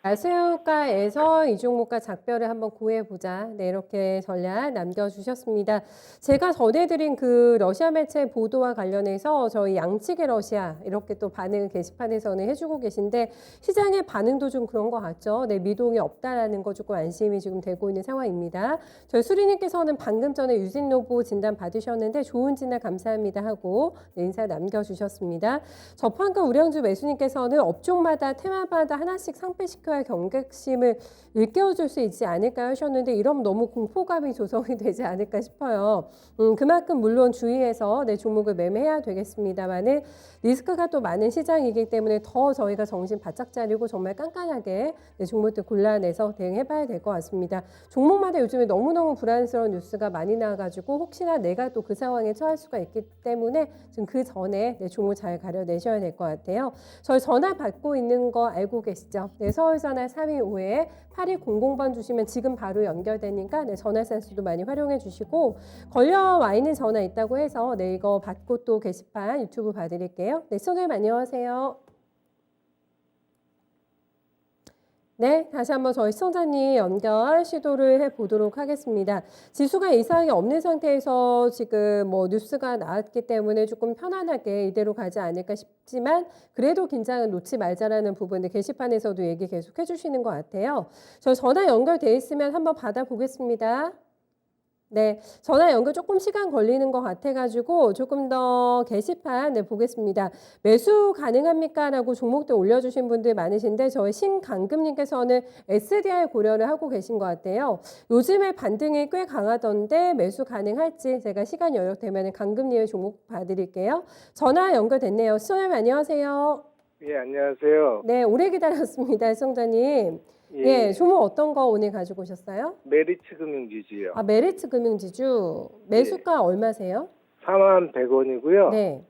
[SPEAKER 2] 매수가에서 이 종목과 작별을 한번 구해보자. 네, 이렇게 전략 남겨주셨습니다. 제가 전해드린 그 러시아 매체 보도와 관련해서 저희 양측의 러시아 이렇게 또 반응 게시판에서는 해주고 계신데 시장의 반응도 좀 그런 것 같죠. 네, 미동이 없다라는 거 조금 안심이 지금 되고 있는 상황입니다. 저희 수리님께서는 방금 전에 유진노보 진단 받으셨는데 좋은 진단 감사합니다 하고 네, 인사 남겨주셨습니다. 저평가 우량주 매수님께서는 업종마다 테마마다 하나씩 상패시켜 경각심을 일깨워줄 수 있지 않을까 하셨는데 이러면 너무 공포감이 조성이 되지 않을까 싶어요. 그만큼 물론 주의해서 내 종목을 매매해야 되겠습니다만은 리스크가 또 많은 시장이기 때문에 더 저희가 정신 바짝 차리고 정말 깐깐하게 내 종목들 골라내서 대응해봐야 될 것 같습니다. 종목마다 요즘에 너무너무 불안스러운 뉴스가 많이 나와가지고 혹시나 내가 또 그 상황에 처할 수가 있기 때문에 지금 그 전에 내 종목 잘 가려내셔야 될 것 같아요. 저희 전화 받고 있는 거 알고 계시죠? 네, 서울전화 325에 8200번 주시면 지금 바로 연결되니까 네, 전화 센스도 많이 활용해 주시고 걸려와 있는 전화 있다고 해서 네, 이거 받고 또 게시판 유튜브 봐드릴게요. 네, 선생님 안녕하세요. 네, 다시 한번 저희 시청자님 연결 시도를 해보도록 하겠습니다. 지수가 이상이 없는 상태에서 지금 뭐 뉴스가 나왔기 때문에 조금 편안하게 이대로 가지 않을까 싶지만 그래도 긴장은 놓지 말자라는 부분을 게시판에서도 얘기 계속 해주시는 것 같아요. 저 전화 연결돼 있으면 한번 받아보겠습니다. 네, 전화 연결 조금 시간 걸리는 것 같아가지고 조금 더 게시판 보겠습니다. 매수 가능합니까? 라고 종목들 올려주신 분들 많으신데 저희 신강금님께서는 SDR 고려를 하고 계신 것 같아요. 요즘에 반등이 꽤 강하던데 매수 가능할지 제가 시간 여력되면 강금님의 종목 봐드릴게요. 전화 연결됐네요. 시청자님 안녕하세요.
[SPEAKER 6] 예, 안녕하세요.
[SPEAKER 2] 네, 오래 기다렸습니다. 시청자님. 예, 종목 어떤 거 오늘 가지고 오셨어요?
[SPEAKER 6] 메리츠 금융지주요.
[SPEAKER 2] 아, 메리츠 금융지주. 매수가 얼마세요?
[SPEAKER 6] 41,100원이고요.
[SPEAKER 2] 네.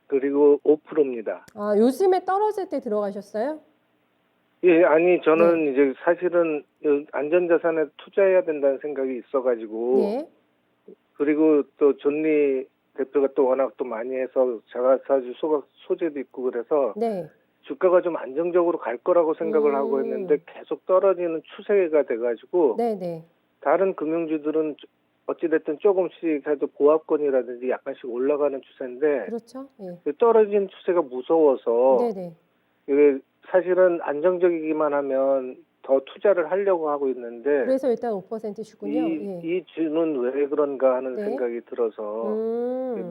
[SPEAKER 6] 그리고 5%입니다.
[SPEAKER 2] 아, 요즘에 떨어질 때 들어가셨어요?
[SPEAKER 6] 예, 아니 저는 이제 사실은 안전자산에 투자해야 된다는 생각이 있어가지고
[SPEAKER 2] 예.
[SPEAKER 6] 그리고 또 존리 대표가 또 워낙 또 많이 해서 자가사주 소재도 있고 그래서
[SPEAKER 2] 네.
[SPEAKER 6] 주가가 좀 안정적으로 갈 거라고 생각을 하고 했는데 계속 떨어지는 추세가 돼가지고
[SPEAKER 2] 네네.
[SPEAKER 6] 다른 금융주들은 어찌됐든 조금씩 해도 보합권이라든지 약간씩 올라가는 추세인데
[SPEAKER 2] 그렇죠. 예.
[SPEAKER 6] 떨어지는 추세가 무서워서
[SPEAKER 2] 네네.
[SPEAKER 6] 이게 사실은 안정적이기만 하면 더 투자를 하려고 하고 있는데
[SPEAKER 2] 그래서 일단 5%시군요. 예.
[SPEAKER 6] 이 주는 왜 그런가 하는
[SPEAKER 2] 네.
[SPEAKER 6] 생각이 들어서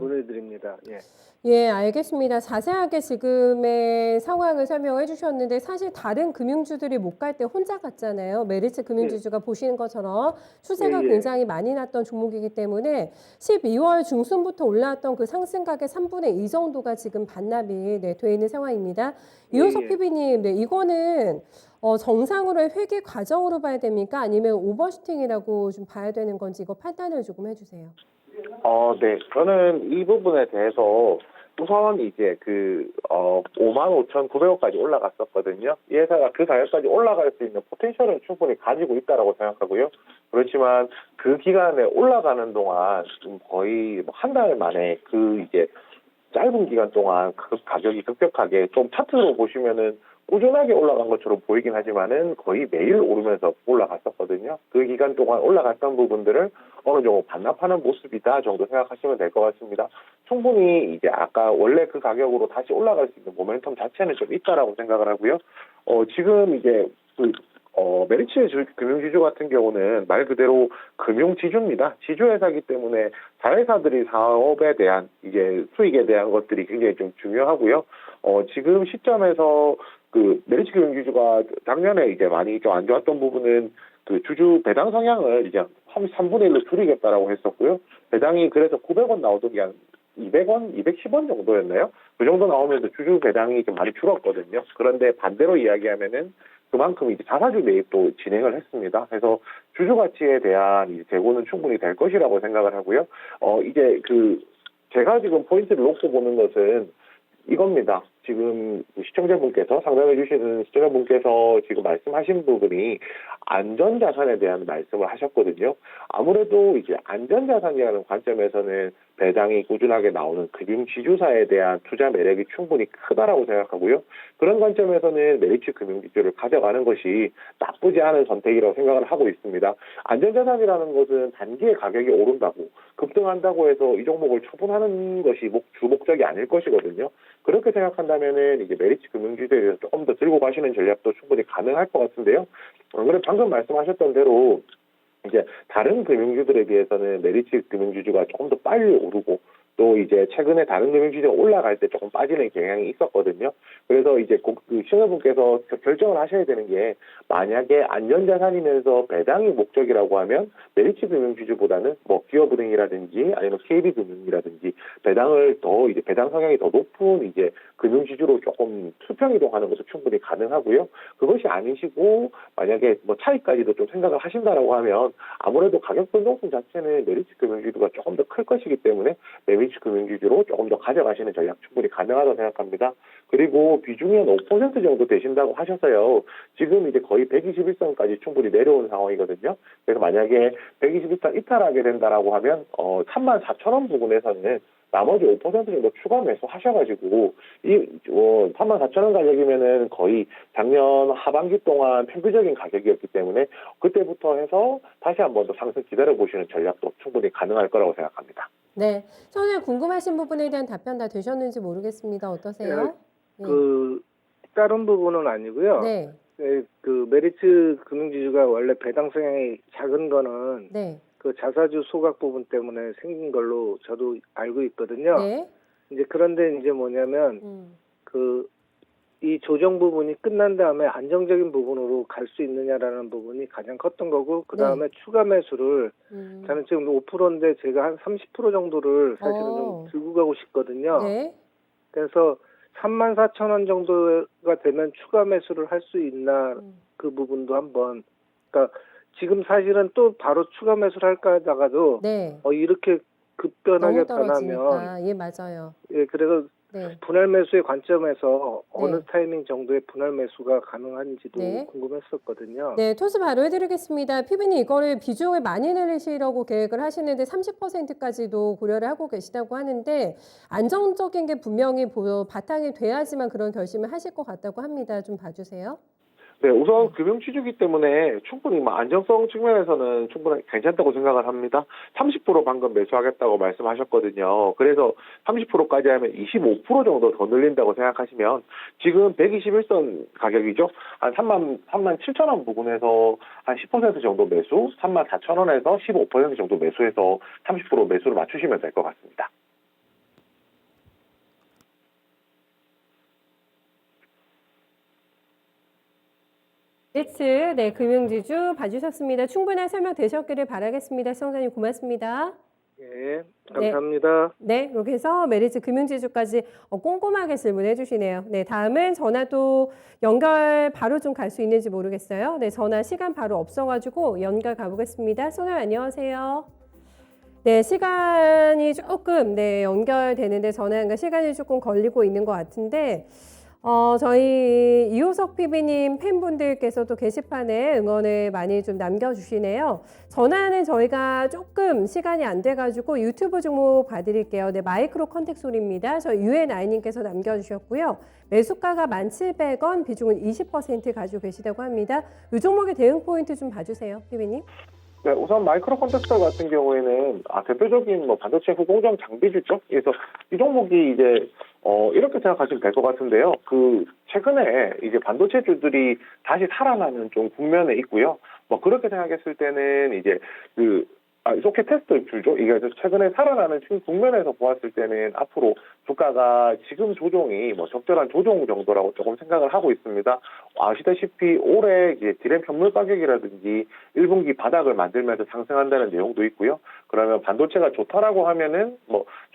[SPEAKER 6] 문의드립니다. 예.
[SPEAKER 2] 예, 알겠습니다. 자세하게 지금의 상황을 설명해 주셨는데 사실 다른 금융주들이 못 갈 때 혼자 갔잖아요. 메리츠 금융지주가 보시는 것처럼 추세가 굉장히 많이 났던 종목이기 때문에 12월 중순부터 올라왔던 그 상승각의 3분의 2 정도가 지금 반납이 돼 있는 상황입니다. 이호석 PB님, 네, 이거는 정상으로의 회귀 과정으로 봐야 됩니까? 아니면 오버슈팅이라고 좀 봐야 되는 건지 이거 판단을 조금 해주세요.
[SPEAKER 5] 네. 저는 이 부분에 대해서 우선 이제 55,900원까지 올라갔었거든요. 이 회사가 그 가격까지 올라갈 수 있는 포텐셜은 충분히 가지고 있다라고 생각하고요. 그렇지만 그 기간에 올라가는 동안 좀 거의 한 달 만에 이제 짧은 기간 동안 그 가격이 급격하게 좀 차트로 보시면은 꾸준하게 올라간 것처럼 보이긴 하지만은 거의 매일 오르면서 올라갔었거든요. 그 기간 동안 올라갔던 부분들을 어느 정도 반납하는 모습이다 정도 생각하시면 될 것 같습니다. 충분히 이제 아까 원래 그 가격으로 다시 올라갈 수 있는 모멘텀 자체는 좀 있다라고 생각을 하고요. 지금 이제 메리츠 금융지주 같은 경우는 말 그대로 금융지주입니다. 지주회사이기 때문에 자회사들이 사업에 대한 이제 수익에 대한 것들이 굉장히 좀 중요하고요. 지금 시점에서 메리츠 금융지주가 작년에 이제 많이 좀 안 좋았던 부분은 주주 배당 성향을 이제 한 3분의 1로 줄이겠다라고 했었고요. 배당이 그래서 900원 나오던 게 한 200원, 210원 정도였나요? 그 정도 나오면서 주주 배당이 좀 많이 줄었거든요. 그런데 반대로 이야기하면은 그만큼 이제 자사주 매입도 진행을 했습니다. 그래서 주주 가치에 대한 이제 재고는 충분히 될 것이라고 생각을 하고요. 이제 제가 지금 포인트를 놓고 보는 것은 이겁니다. 지금 시청자분께서 상담해 주시는 시청자분께서 지금 말씀하신 부분이 안전자산에 대한 말씀을 하셨거든요. 아무래도 이제 안전자산이라는 관점에서는 배당이 꾸준하게 나오는 금융지주사에 대한 투자 매력이 충분히 크다라고 생각하고요. 그런 관점에서는 메리츠 금융지주를 가져가는 것이 나쁘지 않은 선택이라고 생각을 하고 있습니다. 안전자산이라는 것은 단기에 가격이 오른다고 급등한다고 해서 이 종목을 처분하는 것이 주 목적이 아닐 것이거든요. 그렇게 생각한다면은 이제 메리츠 금융지주에 대해서 조금 더 들고 가시는 전략도 충분히 가능할 것 같은데요. 그래 방금 말씀하셨던 대로 이제 다른 금융주들에 비해서는 메리츠 금융지주가 조금 더 빨리 오르고 또 이제 최근에 다른 금융지주가 올라갈 때 조금 빠지는 경향이 있었거든요. 그래서 이제 시청자분께서 결정을 하셔야 되는 게 만약에 안전자산이면서 배당이 목적이라고 하면 메리츠 금융지주보다는 뭐 기업은행이라든지 아니면 KB금융이라든지 배당을 더 이제 배당 성향이 더 높은 이제 금융지주로 조금 수평 이동하는 것도 충분히 가능하고요. 그것이 아니시고 만약에 뭐 차이까지도 좀 생각을 하신다라고 하면 아무래도 가격 변동성 자체는 메리츠 금융지주가 조금 더 클 것이기 때문에 메리츠 금융지주로 조금 더 가져가시는 전략 충분히 가능하다고 생각합니다. 그리고 비중이 한 5% 정도 되신다고 하셔서요. 지금 이제 거의 121선까지 충분히 내려온 상황이거든요. 그래서 만약에 121선 이탈하게 된다라고 하면 34,000원 부분에서는 나머지 5% 정도 추가 매수 하셔가지고 이 34,000원 가격이면은 거의 작년 하반기 동안 평균적인 가격이었기 때문에 그때부터 해서 다시 한 번 더 상승 기다려 보시는 전략도 충분히 가능할 거라고 생각합니다.
[SPEAKER 2] 네, 처음에 궁금하신 부분에 대한 답변 다 되셨는지 모르겠습니다. 어떠세요?
[SPEAKER 6] 다른 부분은 아니고요.
[SPEAKER 2] 네,
[SPEAKER 6] 메리츠 금융지주가 원래 배당 성향이 작은 거는
[SPEAKER 2] 네,
[SPEAKER 6] 자사주 소각 부분 때문에 생긴 걸로 저도 알고 있거든요.
[SPEAKER 2] 네.
[SPEAKER 6] 이제 그런데 이제 뭐냐면 이 조정 부분이 끝난 다음에 안정적인 부분으로 갈 수 있느냐라는 부분이 가장 컸던 거고 그 다음에 추가 매수를 저는 지금 5%인데 제가 한 30% 정도를 사실은 좀 들고 가고 싶거든요.
[SPEAKER 2] 네.
[SPEAKER 6] 그래서 34,000원 정도가 되면 추가 매수를 할 수 있나 그 부분도 한번 그러니까 지금 사실은 또 바로 추가 매수를 할까 하다가도
[SPEAKER 2] 네.
[SPEAKER 6] 이렇게 급변하게
[SPEAKER 2] 너무 떨어지니까.
[SPEAKER 6] 변하면
[SPEAKER 2] 예, 맞아요.
[SPEAKER 6] 예 그래서
[SPEAKER 2] 네.
[SPEAKER 6] 분할 매수의 관점에서 어느
[SPEAKER 2] 네.
[SPEAKER 6] 타이밍 정도의 분할 매수가 가능한지도
[SPEAKER 2] 네.
[SPEAKER 6] 궁금했었거든요.
[SPEAKER 2] 네, 토스 바로 해드리겠습니다. 피비님 이거를 비중을 많이 내리시려고 계획을 하시는데 30%까지도 고려를 하고 계시다고 하는데 안정적인 게 분명히 바탕이 돼야지만 그런 결심을 하실 것 같다고 합니다. 좀 봐주세요.
[SPEAKER 5] 네, 우선 금융지주기 때문에 충분히 안정성 측면에서는 충분히 괜찮다고 생각을 합니다. 30% 방금 매수하겠다고 말씀하셨거든요. 그래서 30%까지 하면 25% 정도 더 늘린다고 생각하시면 지금 121선 가격이죠. 한 37,000원 부근에서 한 10% 정도 매수, 34,000원에서 15% 정도 매수해서 30% 매수를 맞추시면 될 것 같습니다.
[SPEAKER 2] 메리츠, 네, 금융지주 봐주셨습니다. 충분한 설명 되셨기를 바라겠습니다. 시청자님 고맙습니다.
[SPEAKER 6] 예, 감사합니다.
[SPEAKER 2] 네, 이렇게 해서 메리츠 금융지주까지 꼼꼼하게 질문해 주시네요. 네, 다음은 전화도 연결 바로 좀 갈 수 있는지 모르겠어요. 네, 전화 시간 바로 없어가지고 연결 가보겠습니다. 소님 안녕하세요. 네, 시간이 조금 연결되는데 전화연결 시간이 조금 걸리고 있는 것 같은데 저희 이호석 PB님 팬분들께서도 게시판에 응원을 많이 좀 남겨주시네요. 전화는 저희가 조금 시간이 안 돼가지고 유튜브 종목 봐드릴게요. 네, 마이크로 컨택솔입니다. 저희 UNI님께서 남겨주셨고요. 매수가가 1,700원, 비중은 20% 가지고 계시다고 합니다. 이 종목의 대응 포인트 좀 봐주세요, PB님.
[SPEAKER 5] 네, 우선 마이크로 컨텍스터 같은 경우에는 대표적인 반도체 후공정 장비주죠. 그래서 이 종목이 이제 이렇게 생각하시면 될 것 같은데요. 최근에 이제 반도체주들이 다시 살아나는 좀 국면에 있고요. 그렇게 생각했을 때는 이제 소켓 테스트 줄죠. 이게 최근에 살아나는 국면에서 보았을 때는 앞으로 주가가 지금 조종이 적절한 조종 정도라고 조금 생각을 하고 있습니다. 아시다시피 올해 이제 디램 현물 가격이라든지 1분기 바닥을 만들면서 상승한다는 내용도 있고요. 그러면 반도체가 좋다라고 하면은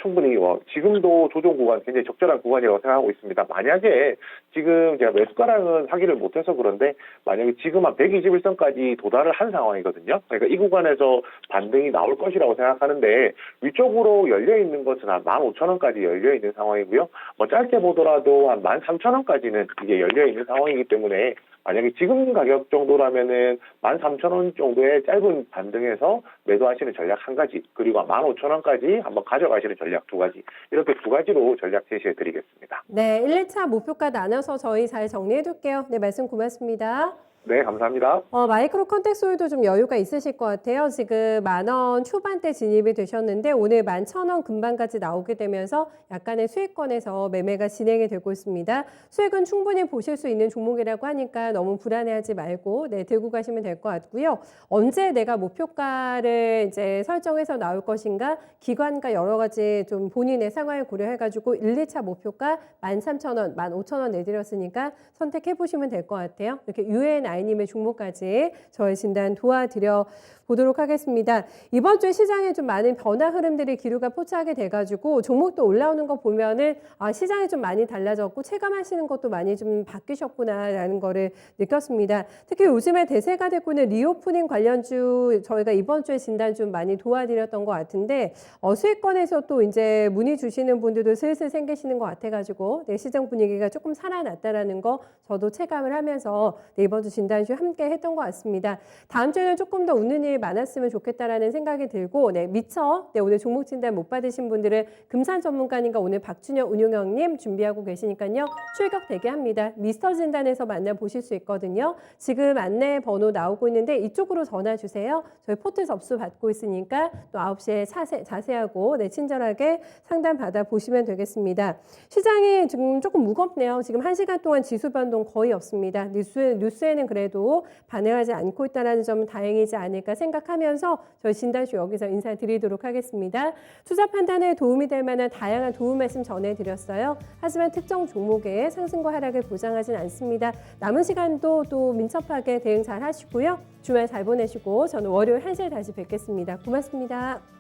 [SPEAKER 5] 충분히 지금도 조종 구간 굉장히 적절한 구간이라고 생각하고 있습니다. 만약에 지금 제가 매수가랑은 확인을 못해서 그런데 만약에 지금 한 121선까지 도달을 한 상황이거든요. 그러니까 이 구간에서 반등이 나올 것이라고 생각하는데 위쪽으로 열려 있는 것은 한 15,000원까지 열려 있는 상황이고요. 짧게 보더라도 한 13,000원까지는 이게 열려 있는 상황이기 때문에 만약에 지금 가격 정도라면은 13,000원 정도의 짧은 반등에서 매도하시는 전략 한 가지, 그리고 15,000원까지 한번 가져가시는 전략 두 가지, 이렇게 두 가지로 전략 제시해 드리겠습니다.
[SPEAKER 2] 네, 1, 2차 목표가 나눠서 저희 잘 정리해 둘게요. 네, 말씀 고맙습니다.
[SPEAKER 5] 네, 감사합니다.
[SPEAKER 2] 마이크로 컨택솔도 좀 여유가 있으실 것 같아요. 지금 10,000원 초반대 진입이 되셨는데 오늘 11,000원 금방까지 나오게 되면서 약간의 수익권에서 매매가 진행이 되고 있습니다. 수익은 충분히 보실 수 있는 종목이라고 하니까 너무 불안해하지 말고 들고 가시면 될 것 같고요. 언제 내가 목표가를 이제 설정해서 나올 것인가, 기관과 여러 가지 좀 본인의 상황을 고려해가지고 1, 2차 목표가 13,000원, 15,000원 내드렸으니까 선택해 보시면 될 것 같아요. 이렇게 UNI님의 종목까지 저의 진단 도와드려 보도록 하겠습니다. 이번 주에 시장에 좀 많은 변화 흐름들이 기류가 포착이 돼가지고 종목도 올라오는 거 보면은 시장이 좀 많이 달라졌고 체감하시는 것도 많이 좀 바뀌셨구나라는 거를 느꼈습니다. 특히 요즘에 대세가 되고 있는 리오프닝 관련주 저희가 이번 주에 진단 좀 많이 도와드렸던 것 같은데 수익권에서 또 이제 문의 주시는 분들도 슬슬 생기시는 것 같아가지고 시장 분위기가 조금 살아났다라는 거 저도 체감을 하면서 이번 주 진단쇼 함께 했던 것 같습니다. 다음 주에는 조금 더 웃는 일 많았으면 좋겠다라는 생각이 들고 미처 오늘 종목 진단 못 받으신 분들은 금산 전문가님과 오늘 박준영 운용형님 준비하고 계시니까요. 출격 대기합니다. 미스터 진단에서 만나보실 수 있거든요. 지금 안내 번호 나오고 있는데 이쪽으로 전화 주세요. 저희 포트 접수 받고 있으니까 또 9시에 자세하고 친절하게 상담 받아보시면 되겠습니다. 시장이 지금 조금 무겁네요. 지금 1시간 동안 지수 변동 거의 없습니다. 뉴스에는 그래도 반응하지 않고 있다는 점은 다행이지 않을까 생각하면서 저희 진단쇼 여기서 인사드리도록 하겠습니다. 투자 판단에 도움이 될 만한 다양한 도움 말씀 전해드렸어요. 하지만 특정 종목의 상승과 하락을 보장하진 않습니다. 남은 시간도 또 민첩하게 대응 잘 하시고요. 주말 잘 보내시고 저는 월요일 1시에 다시 뵙겠습니다. 고맙습니다.